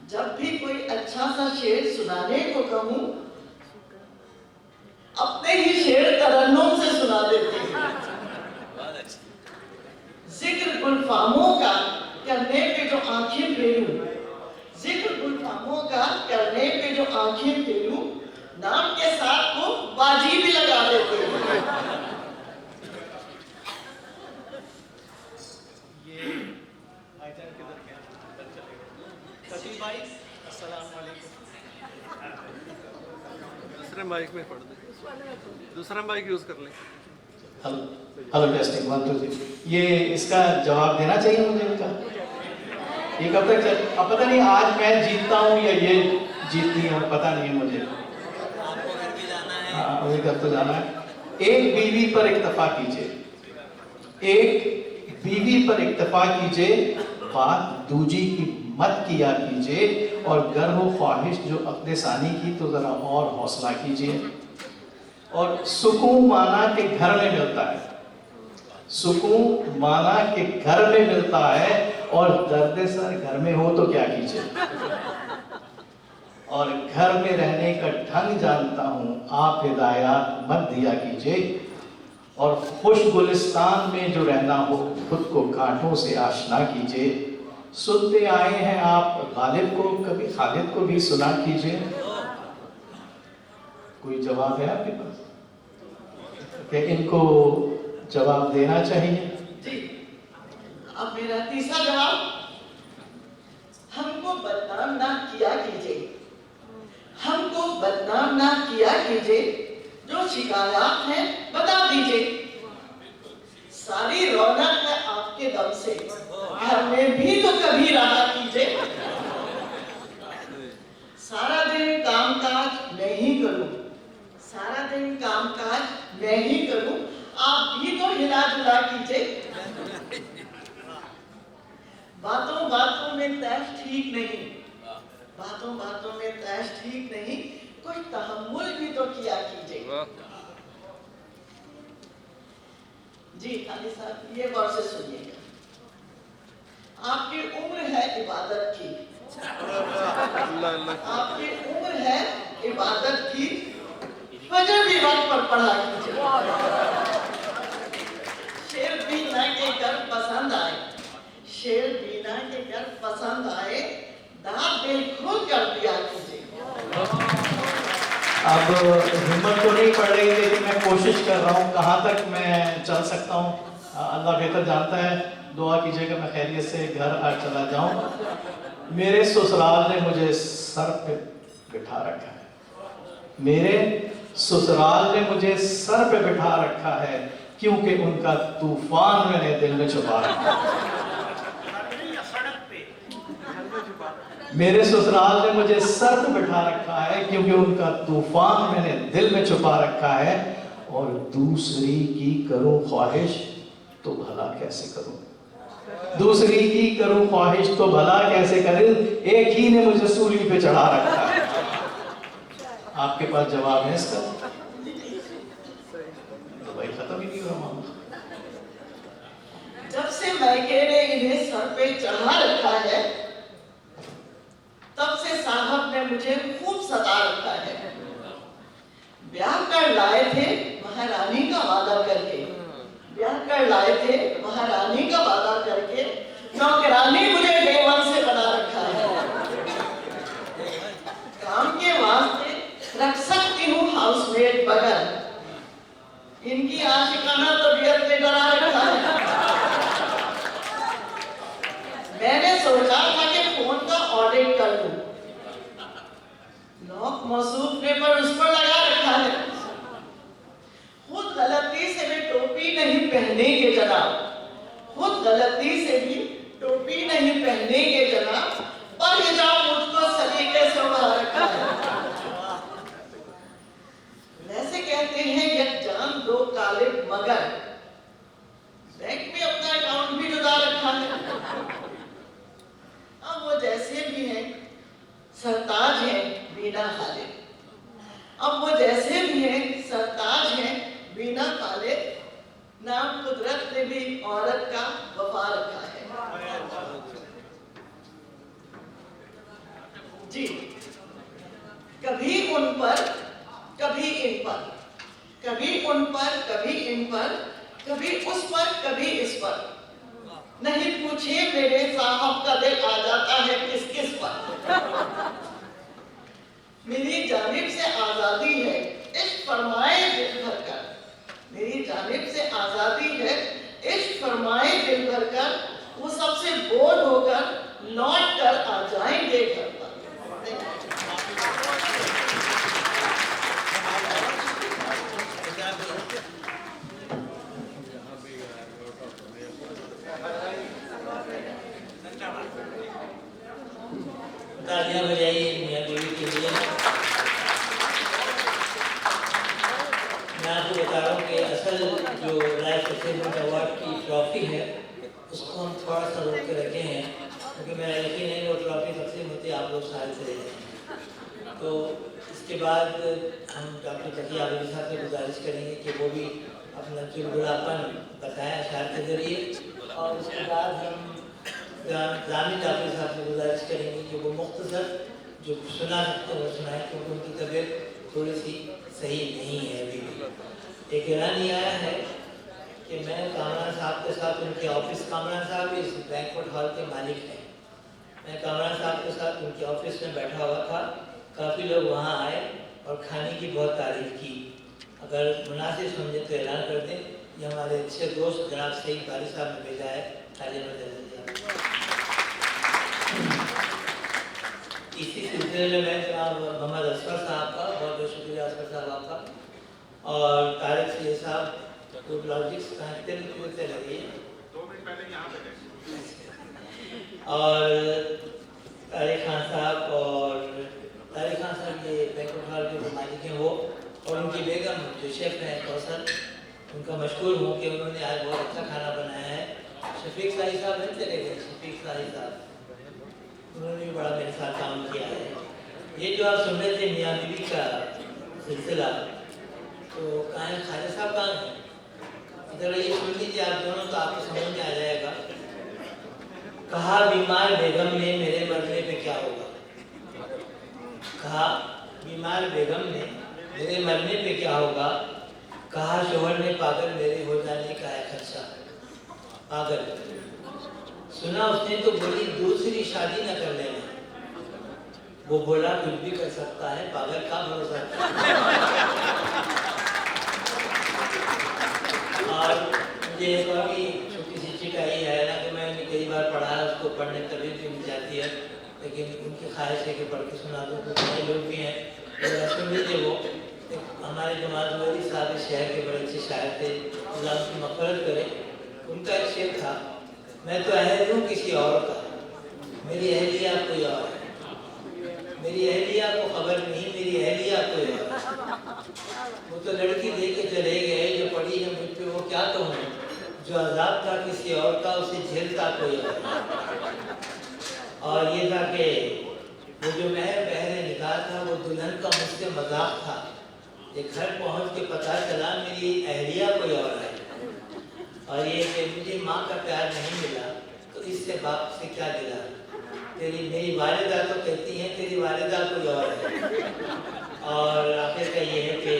जब भी कोई अच्छा सा शेर सुनाने को कहूं, अपने ही शेर तरन्नुम से सुना देते हैं। जिक्र गुलफामों का करने पे जो आंखें फेरूं, जिक्र गुलफामों का करने पे जो आंखें फेरूं, नाम के साथ वो बाजी भी लगा देते हैं। ये भाईजान किधर गया? खतीब भाई, अस्सलाम वालेकुम। दूसरे माइक में पढ़ दे, दूसरा माइक यूज कर ले। Hello hello testing 1 2 3। ये इसका जवाब देना चाहिए मुझे इनका। ये कब तक चल, अब पता नहीं आज मैं जीतता हूँ या ये जीतती है, पता नहीं है मुझे। हाँ, मुझे घर तो जाना है। एक बीवी पर इक्तफा कीजिए, एक बीवी पर इक्तफा कीजिए, बात दूजी की मत किया कीजिए, और गर हो ख्वाहिश जो अक़्द सानी की तो जरा और हौसला कीजिए। और सुकून माना के घर में मिलता है, सुकून माना के घर में मिलता है, और दर्द सर घर में हो तो क्या कीजिए। और घर में रहने का ढंग जानता हूं, आप हिदायत मत दिया कीजिए। और खुश गुलिस्तान में जो रहना हो, खुद को कांटों से आशना कीजिए। सुनते आए हैं आप गालिब को, कभी खालिद को भी सुना कीजिए। कोई जवाब है आपके पास कि इनको जवाब देना चाहिए? जी, अब मेरा तीसरा जवाब, हमको बदनाम ना किया कीजिए, हमको बदनाम ना किया कीजिए, जो शिकायत है बता दीजिए। सारी रौनक है आपके दम से, घर में भी तो कभी रहा कीजिए। सारा दिन कामकाज मैं ही करूं, सारा दिन कामकाज मैं ही करूं, आप भी तो हिला जुला कीजिए। बातों बातों में तैश ठीक नहीं, बातों बातों में तैश ठीक नहीं, कुछ तहम्मुल भी तो किया कीजिए। जी खाली साहब, ये गौर से सुनिएगा। आपकी उम्र है इबादत की, आपकी उम्र है इबादत की, फजर भी वक्त पर पढ़ा कीजिए। शेर बीना के घर पसंद आए, शेर बीना के घर पसंद आए, दांत दिल खुल कर दिया कीजिए। अब हिम्मत तो नहीं पड़ रही, लेकिन मैं कोशिश कर रहा हूँ कहाँ तक मैं चल सकता हूँ। अल्लाह बेहतर जानता है। दुआ कीजिएगा मैं खैरियत से घर आ चला जाऊँ। मेरे ससुराल ने मुझे सर पे बिठा रखा है, मेरे ससुराल ने मुझे सर पे बिठा रखा है, क्योंकि उनका तूफान मैंने दिल में छुपा रखा है। मेरे ससुराल ने मुझे सर पे बिठा रखा है, क्योंकि उनका तूफान मैंने दिल में छुपा रखा है। और दूसरी की करूं ख्वाहिश तो भला कैसे करूं, दूसरी की करूं ख्वाहिश तो भला कैसे करूं, एक ही ने मुझे सूली पे चढ़ा रखा है। आपके पास जवाब है इसका? तो भाई खत्म ही नहीं हुआ मामला। जब से मैके ने इन्हें सर पे चढ़ा रखा है, तब से साहब ने मुझे खूब सता रखा है। ब्याह कर लाए थे महारानी का वादा करके, ब्याह कर लाए थे महारानी का वादा करके, नौकरानी मुझे बेवन से बना रखा है। काम के वास्ते रख सकती हूँ हाउसमेट बगल, इनकी आशिकाना तबीयत में डरा रखा है। मैंने सोचा था कि फोन का ऑडिट कर लूं, पहनेंगे जनाब, खुद गलती से भी टोपी नहीं पहनेंगे जनाब, और हिजाब मुझको सलीके से उड़ा रखा है। वैसे कहते हैं एक जान दो काले मगर, बैंक में अपना अकाउंट भी जुड़ा रखा है। अब वो जैसे भी हैं सरताज हैं बिना खालिद, अब वो जैसे भी हैं सरताज हैं बिना खालिद, नाम कुदरत ने भी औरत का वफा रखा है। जी, कभी उन पर कभी इन पर, कभी उन पर कभी इन पर, कभी उस पर कभी इस पर, नहीं पूछे मेरे साहब का दिल आ जाता है किस किस पर। मेरी जानिब से आजादी है इश्क फरमाए दिल भर कर, मेरी जानिब से आजादी है इश्क फरमाए दिल भर कर, वो सबसे बोर होकर लौट कर आ जाएंगे घर पर। तालियां बजाइए मियां बीवी के लिए। मैं आपको बता रहा हूँ कि असल जो लाइफ अचीवमेंट अवार्ड की ट्रॉफी है उसको हम थोड़ा सा रोक के रखे हैं, क्योंकि मेरा यकीन है वो ट्रॉफी तकसीम होती आप लोग सारे चले जाएंगे। तो इसके बाद हम डॉक्टर तकी आबिदी साहब से गुजारिश करेंगे कि वो भी अपना चुलबुलापन बताएं अशार के जरिए, और उसके बाद हम जामिन डॉक्टर साहब से गुजारिश करेंगे कि वो मुख्तसर जो सुना सकते हैं वो सुनाएं, क्योंकि उनकी तबीयत थोड़ी सी सही नहीं है अभी भी। एक ऐलान ये आया है कि मैं कामरान साहब के साथ, उनके ऑफिस, कामरान साहब इस बैंक्वेट हॉल के मालिक हैं, मैं कामरान साहब के साथ उनके ऑफिस में बैठा हुआ था, काफ़ी लोग वहाँ आए और खाने की बहुत तारीफ की। अगर मुनासिब समझे तो ऐलान कर दें, ये हमारे अच्छे दोस्त जनाब सईद बारी साहब ने भेजा है। इसी सिलसिले में मैं जनाब मोहम्मद असफर साहब का बहुत बहुत शुक्रिया, असफर साहब आपका, और तारिक सैयद साहब जो लॉजिक्स कहते लगे, और तारिक खान साहब, और तारिक खान साहब ये बैंक्वेट हॉल के मालिक हैं वो, और उनकी बेगम जो शेफ हैं कौसर, उनका मशहूर हूँ कि उन्होंने आज बहुत अच्छा खाना बनाया है। शफीक साहिब साहब नहीं चले गए, शफीक साहिब साहब उन्होंने भी बड़ा मेरे साथ काम किया है। ये जो आप सुन रहे थे मियां बीवी का सिलसिला, तो कहाँ है खालिद साहब, कहाँ हैं? इधर ये सुन लीजिए आप दोनों, तो आपको समझ में आ जाएगा। कहा बीमार बेगम ने मेरे मरने पे क्या होगा, कहा बीमार बेगम ने मेरे मरने पे क्या होगा, कहा शोहर ने पागल मेरे हो जाने का है खदशा, पागल। सुना उसने तो बोली दूसरी शादी न कर लेना, वो बोला कुछ भी कर सकता है, पागल का भरोसा। और मुझे एक और भी छोटी सी चिट आई है ना, कि मैंने कई बार पढ़ा है, उसको पढ़ने की तबीयत भी मिल जाती है, लेकिन उनकी ख्वाहिश है कि पढ़ के सुना दो, कुछ नए लोग भी हैं तो सुन लीजिए। वो हमारे जमात वली साहब शहर के बड़े अच्छे शायर थे, अल्लाह उनकी मग़फ़िरत करे। उनका एक शेर था, मैं तो अहल हूँ किसी और का, मेरी अहलिया कोई और है, मेरी अहलिया को खबर नहीं, मेरी अहलिया कोई और है। वो तो लड़की दे के चले गए जो पड़ी है मुझ पे, वो क्या कहूँ, जो अजाब था किसी और का उसे झेलता कोई और है। और ये था कि वो जो महर बहरे निकाह था वो दुल्हन का मुझसे मजाक था, ये घर पहुँच के पता चला मेरी अहलिया कोई और है। और ये कि मुझे माँ का प्यार नहीं मिला तो इससे बाप से क्या दिला, तेरी मेरी वालिदा तो कहती हैं तेरी वालिदा कोई और है। और आखिर का ये है कि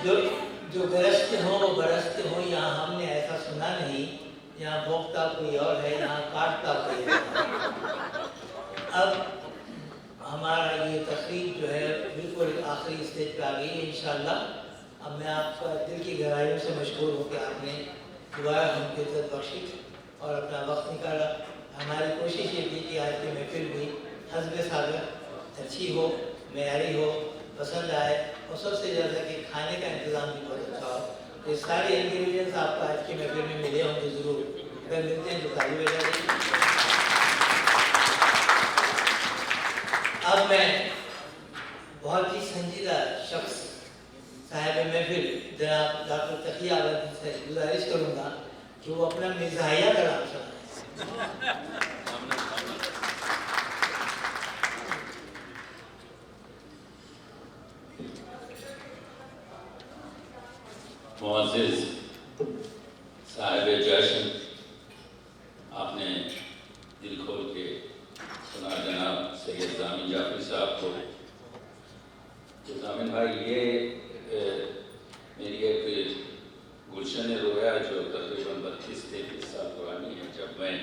जो गरजते हों वो बरसते हों, यहाँ हमने ऐसा सुना नहीं, यहाँ भोगता कोई और है, यहाँ काटता कोई और है। अब हमारा ये तकरीब जो है बिल्कुल आखिरी स्टेज पे आ गई है इंशाअल्लाह। अब मैं आपका दिल की गहराइयों से मशहूर हूँ कि आपने दुआ हमको इज्जत बख्शी और अपना वक्त निकाला। हमारी कोशिश ये थी कि आज की महफिल भी हस्ब सागर अच्छी हो, मेयारी हो, पसंद आए, और सबसे ज़्यादा कि खाने का इंतज़ाम भी बहुत अच्छा हो। ये सारे इंग्रेडिएंट्स आपको आज की महफिल में मिले होंगे जरूर। अगर मिलते हैं तो ताली बजा देंगे। अब मैं बहुत ही संजीदा शख्स साहिब महफिल जनाब डॉक्टर तकी आबादी से गुजारिश करूँगा कि वो अपना मिजाहिया कलाम सुनाएं। मुअज़्ज़िज़ साहिब जश्न, आपने दिल खोल के सुना जनाब सैयद ज़ामिन जाफ़री साहब को। तो ज़ामिन भाई, ये मेरी एक गुलशन रोया जो तकरीबन 32-33 साल पुरानी है। जब मैं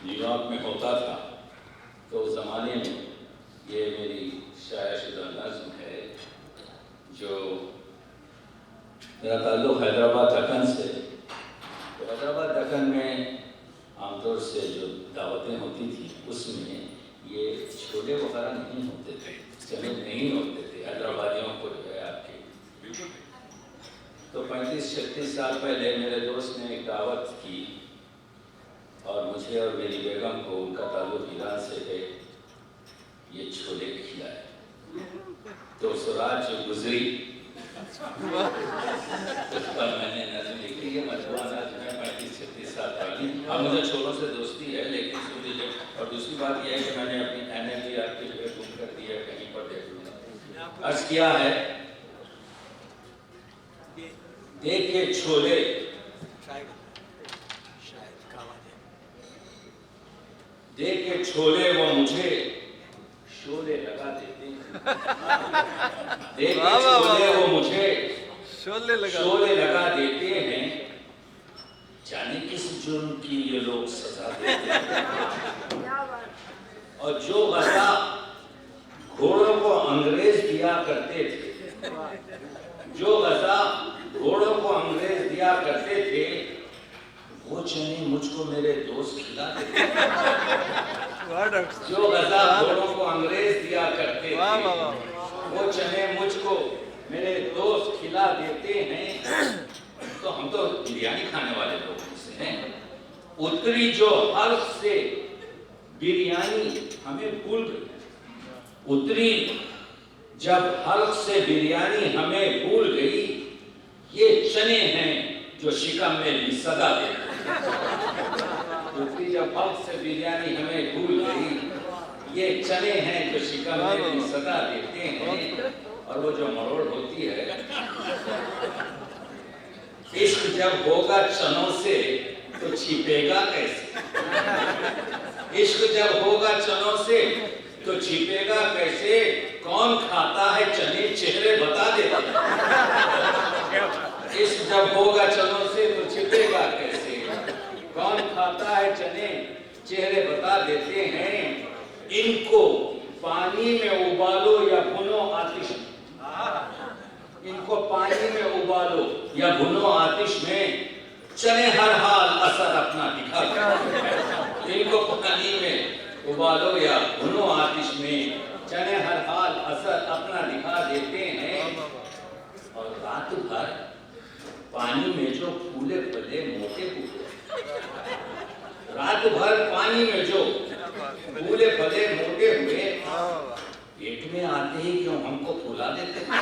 न्यूयॉर्क में होता था तो उस ज़माने में ये मेरी शाया शुदा नज़्म है जो मेरा ताल्लुक़ हैदराबाद दक्कन से। तो हैदराबाद दक्कन में आमतौर से जो दावतें होती थी उसमें ये छोले वगैरह नहीं होते थे, चने नहीं होते थे हैदराबादियों को जो है आपके। तो 35-36 साल पहले मेरे दोस्त ने एक दावत की और मुझे और मेरी बेगम को, उनका ताल्लुक़ ईरान से है, ये छोले खिलाए। तो उस रात जो गुजरी उस पर मैंने नज़्म लिखी है, मजबूआ नज़्म है 35-36 साल पहले। अब मुझे छोलों से दोस्ती है, लेकिन सुन लीजिए। और दूसरी बात यह है कि मैंने अपनी एनर्जी आपके लिए गुम कर दी है, कहीं पर देख लूँगा। अर्ज़ किया है, देखे छोले देखे छोले वो मुझे शोले लगा देते हैं। देखे छोले वो मुझे शोले लगा देते हैं। जाने किस जुर्म की ये लोग सजा देते हैं। और जो गज़ा घोड़ों को अंग्रेज दिया करते थे, जो गज़ा घोड़ों को अंग्रेज दिया करते थे, वो चने मुझको मेरे दोस्त खिला देते हैं। जो गज़ा घोड़ों को अंग्रेज दिया करते थे, वो चने मुझको मेरे दोस्त खिला देते हैं। तो हम तो बिरयानी खाने वाले लोग से हैं। उतरी जो हल्क से बिरयानी हमें भूल गई। उतरी जब हल्क से बिरयानी हमें भूल गई। ये चने हैं जो शिकम में भी सदा देते हैं। उतरी जब हल्क से बिरयानी हमें भूल गई। ये चने हैं जो शिकम में भी सदा देते हैं। और वो जो मरोड़ होती है, इश्क जब होगा चनों से तो छिपेगा कैसे। इश्क जब होगा चनों से तो छिपेगा कैसे। कौन खाता है चने चेहरे बता देते। इश्क जब होगा चनों से तो छिपेगा कैसे। कौन खाता है चने चेहरे बता देते हैं। इनको पानी में उबालो या भुनो आतिश में। इनको पानी में उबालो या भुनो आतिश में। चने हर हाल असर अपना दिखा। इनको पानी में उबालो या भुनो आतिश में। चने हर हाल असर अपना दिखा देते हैं। और रात भर पानी में जो फूले फले मोटे हुए, रात भर पानी में जो फूले फले मोटे हुए, पेट में आते ही क्यों हमको फुला देते हैं।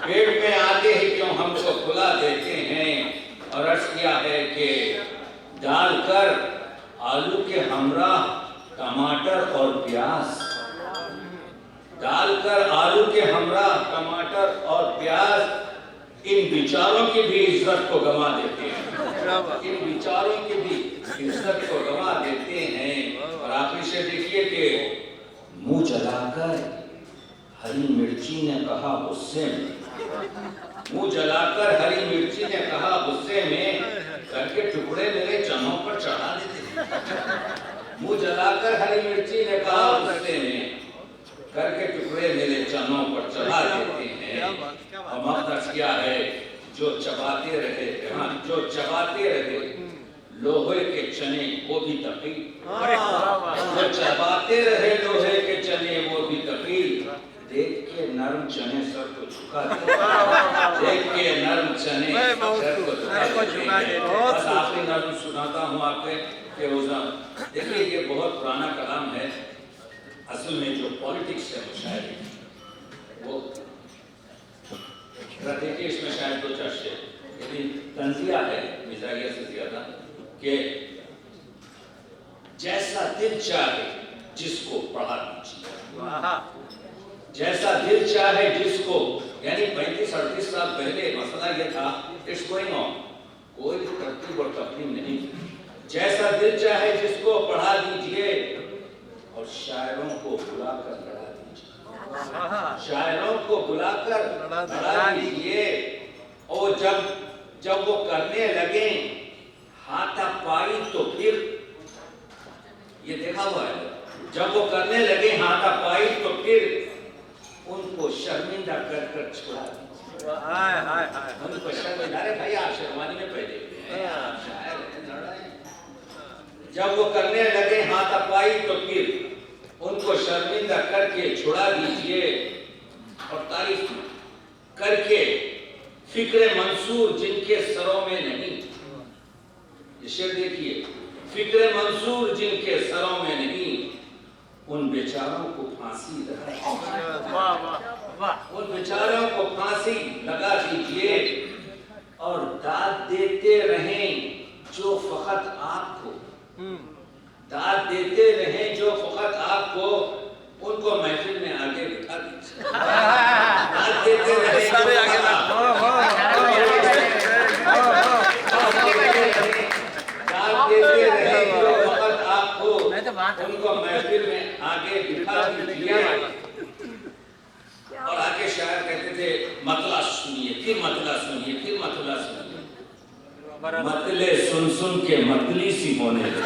पेट में आते ही क्यों हमको फुला देते हैं। और अर्ज किया है कि डालकर आलू के हमरा टमाटर और प्याज, डालकर आलू के हमरा टमाटर और प्याज, इन विचारों की भी इज्जत को गंवा देते हैं। इन विचारों की भी इज्जत को गंवा देते हैं। और आखिर से देखिए कि मुंह जलाकर हरी मिर्ची ने कहा गुस्से में, मुंह जलाकर हरी मिर्ची ने कहा गुस्से में, करके टुकड़े मेरे चनों पर चढ़ा देते। मुंह जलाकर हरी मिर्ची ने कहा गुस्से में, करके टुकड़े मेरे चनों पर चढ़ा देते हैं। और मकसद क्या है, जो चबाते रहे, हाँ, जो चबाते रहे लोहे के चने वो भी तकी। जो चबाते रहे लोहे के चने वो भी तकी। देख के नर नरम चने सर को झुका देते, देख के नरम चने सर को झुका देते। बस आखिरी नज़म सुनाता हूँ आपके कि देखिए ये बहुत पुराना कलाम है। असल में जो पॉलिटिक्स है शायद वो देखिए इसमें शायद 2-4 शेर, लेकिन तंजिया है मिजाजिया से ज्यादा कि जैसा दिल चाहे जिसको पढ़ा दीजिए, जैसा दिल चाहे जिसको, यानी 35-38 साल पहले मसला यह था, इट्स गोइंग ऑन, कोई तरतीब और तकलीफ नहीं। जैसा दिल चाहे जिसको पढ़ा दीजिए और शायरों को बुलाकर लड़ा दीजिए, शायरों को बुलाकर लड़ा दीजिए। और जब वो करने लगे हाथापाई तो फिर, ये देखा हुआ है, जब वो करने लगे हाथापाई तो फिर उनको शर्मिंदा कर कर छोड़ा दीजिए। उनको शर्मिंदा, अरे भाई आप शर्मानी में पहले आप शायर हैं, जब वो करने लगे हाथापाई तो फिर उनको शर्मिंदा करके छुड़ा दीजिए। और तारीफ करके फिक्रे मंसूर जिनके सरों में नहीं, ये शेर देखिए, फिक्रे मंसूर जिनके सरों में नहीं, उन बेचारों को फांसी लगा, उन बेचारों को फांसी लगा दीजिए। और दाद देते रहें जो फकत आपको, दाद देते रहें जो फकत आपको, उनको महफिल में आगे बिठा दीजिए। दाद देते रहें जो फकत आपको, उनको महफिल में आगे बिठा दीजिए। और आगे शायर कहते थे मतला सुनिए, फिर मतला सुनिए, फिर मतला सुनिए, मतले सुन सुन के मतली सी होने लगी।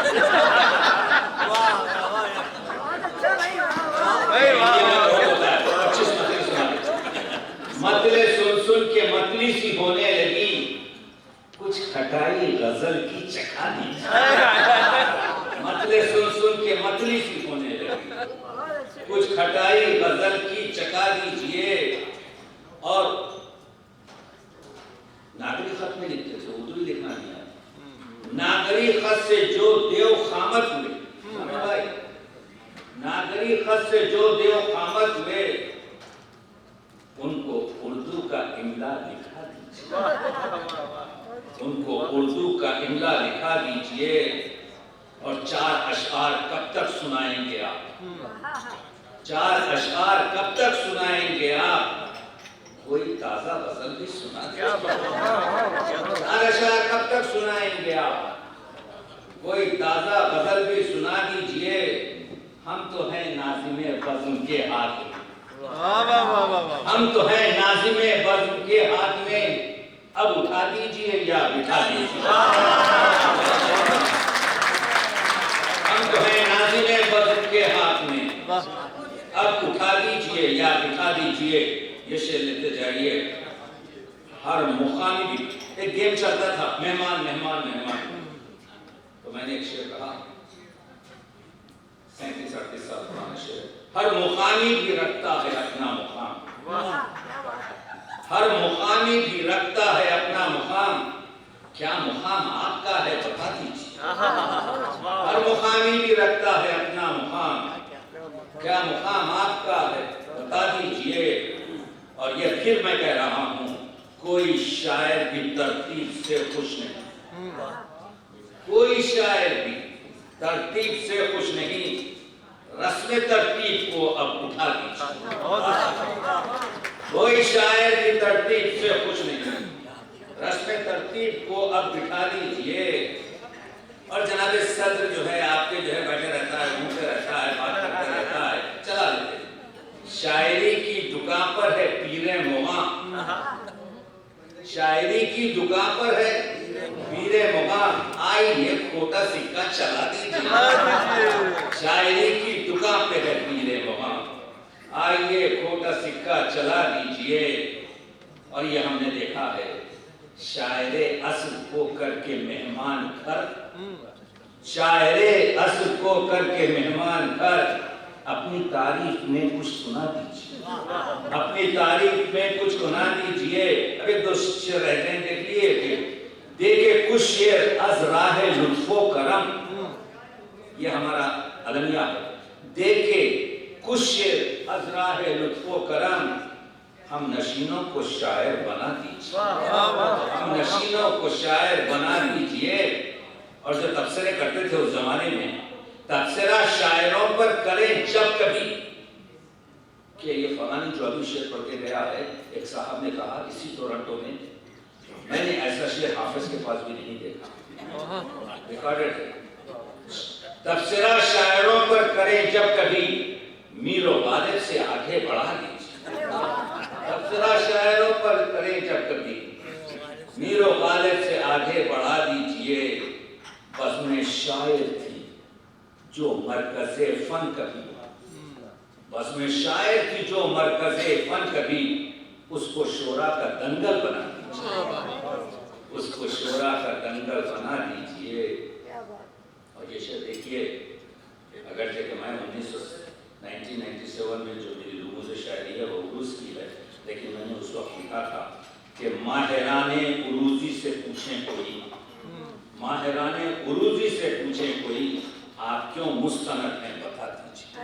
मतले सुन सुन के मतली सी होने लगी, कुछ खटाई गजल की चखा दी। मतले सुन सुन के मतली सी होने लगी, कुछ खटाई गजल की चखा दीजिए। और नागरी खत में लिखते थे, उर्दू ही लिखना नहीं आता। नागरी खत से जो देव खामत हुए, भाई नागरी खत से जो देव खामत हुए, उनको उर्दू का इमला लिखा दीजिए, उनको उर्दू का इमला लिखा दीजिए। और 4 अशआर कब तक सुनाएंगे आप, 4 अशआर कब तक सुनाएंगे आप, कोई ताजा गजल भी सुना दीजिए। 4 अशआर कब तक सुनाएंगे आप, कोई ताजा गजल भी सुना दीजिए। हम तो हैं नाज़िमे बज़्म के हाथ में, हम तो हैं नाज़िमे बज़्म के हाथ में, अब उठा दीजिए या बिठा दीजिए। हम तो हैं नाज़िमे बज़्म के हाथ में, अब उठा दीजिए या बिठा दीजिए। ये शेर लेते जाइए। हर मुकामी भी एक गेम चलता था, मेहमान मेहमान मेहमान, तो मैंने एक शेर कहा, 37-38 साल पुराना शेर, हर मुकामी भी रखता है अपना मुकाम, हर मुकामी भी रखता है अपना मुकाम, क्या मुकाम आपका है बता दीजिए। हर मुकामी भी रखता है अपना मुकाम, क्या मुकाम आपका है बता दीजिए। और ये फिर मैं कह रहा हूं, कोई शायर भी तरतीब से खुश नहीं, कोई शायर भी तरतीब से खुश नहीं, रस्म तरतीब को अब उठा दीजिए। कोई शायर भी तरतीब से खुश नहीं, रस्म तरतीब को अब बिठा दीजिए। और जनाब सदर जो है आपके जो है बैठे रहता है, घूमते रहता है, बात करते रहता है, चला लेते। शायरी की दुकान पर है पीरे मोगा, शायरी की दुकान पर है पीरे मोगा, आइए खोटा सिक्का चला दीजिए। शायरी की दुकान पे है पीरे मोगा, आइए खोटा सिक्का चला दीजिए। और ये हमने देखा है, शायरे असल को करके मेहमान घर, शायरे असल को करके मेहमान घर, अपनी तारीफ में कुछ सुना दीजिए, अपनी तारीफ में कुछ सुना दीजिए। अभी 2 शेर रह गए, देख लिए कि देखे कुछ शेर अज राह लुत्फो करम, ये हमारा अलमिया है। देखे कुछ शेर अज राह लुत्फो करम, हम नशीनों को शायर बना दीजिए, हम नशीनों को शायर बना दीजिए। और जो तबसरे करते थे उस जमाने में, तबसरा शायरों पर करें जब कभी, कि ये फलानी जो अभी शेर पढ़ के गया है, एक साहब ने कहा इसी टोरंटो में, मैंने ऐसा शेर हाफिज के पास भी नहीं देखा, रिकॉर्डेड है। तबसरा शायरों पर करें जब कभी, मीरो गालिब से आगे बढ़ा दीजिए। तबसरा शायरों पर करें जब कभी, मीरो गालिब से आगे बढ़ा दीजिए। बज़्म शायर थी जो मरकज़े फन कभी, बज़्म शायर थी जो मरकज़े फन कभी, उसको शोरा का दंगल बना दीजिए, उसको शोरा का दंगल बना दीजिए। और ये शेर देखिए, अगर जैसे मैं 1997 में जो मेरी रूज़ शायरी है वो उरूज़ की है, लेकिन मैंने उस वक्त लिखा था कि माहिराने उरूज़ी से पूछें कोई, माहिराने उरूज़ी से पूछें कोई, आप क्यों मुस्तनद हैं बता दीजिए।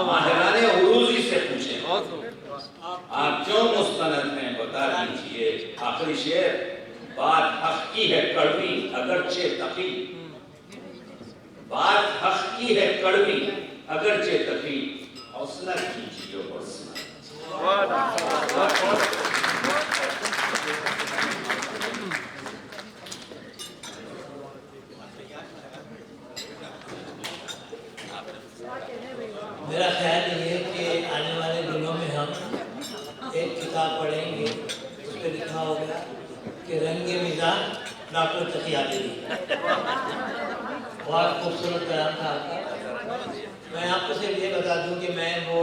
माहिराने उरूज़ी से पूछें आप क्यों मुस्तनद हैं बता दीजिए। आखिरी शेर, बात हक की है कड़वी अगरचे तकी, बात हक की है कड़वी अगरचे तकी, हौसला कीजिए हौसला। मेरा ख्याल ये है कि आने वाले दिनों में हम एक किताब पढ़ेंगे, उस पर लिखा होगा कि रंगे मिजाज डॉक्टर तकी आदिली। बहुत खूबसूरत कलाम था आपका। मैं आपको सिर्फ ये बता दूं कि मैं वो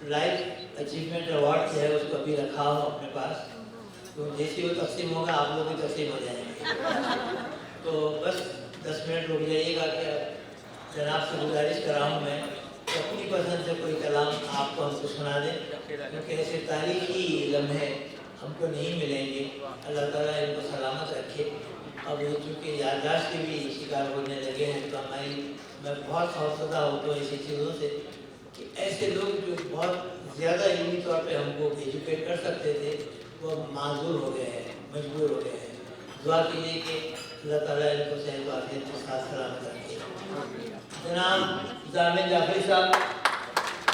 लाइफ अचीवमेंट अवार्ड है उसको अभी रखा हूँ अपने पास, तो जैसे वो तकसीम होगा आप लोग भी तकसीम हो जाएंगे। तो बस 10 मिनट रुक जाइएगा कि जनाब से गुजारिश कर रहा हूँ मैं तो अपनी पसंद से कोई कलाम आपको हमको सुना दें, क्योंकि ऐसे तारीखी लम्हे हमको नहीं मिलेंगे। अल्लाह ताला इनको सलामत रखे। अब ये चूँकि याददाश्त के भी शिकार होने लगे हैं, तो मैं बहुत खौफजदा होता हूँ ऐसी चीज़ों से कि ऐसे लोग जो बहुत ज़्यादा इल्मी तौर पे हमको एजुकेट कर सकते थे वो माजूर हो गए हैं, मजबूर हो गए हैं। दुआ कीजिए कि अल्लाह ताला इनको सेहत व आफियत के साथ सलामत रखे। जनाब जामिल जाफरी साहब,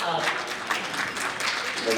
आप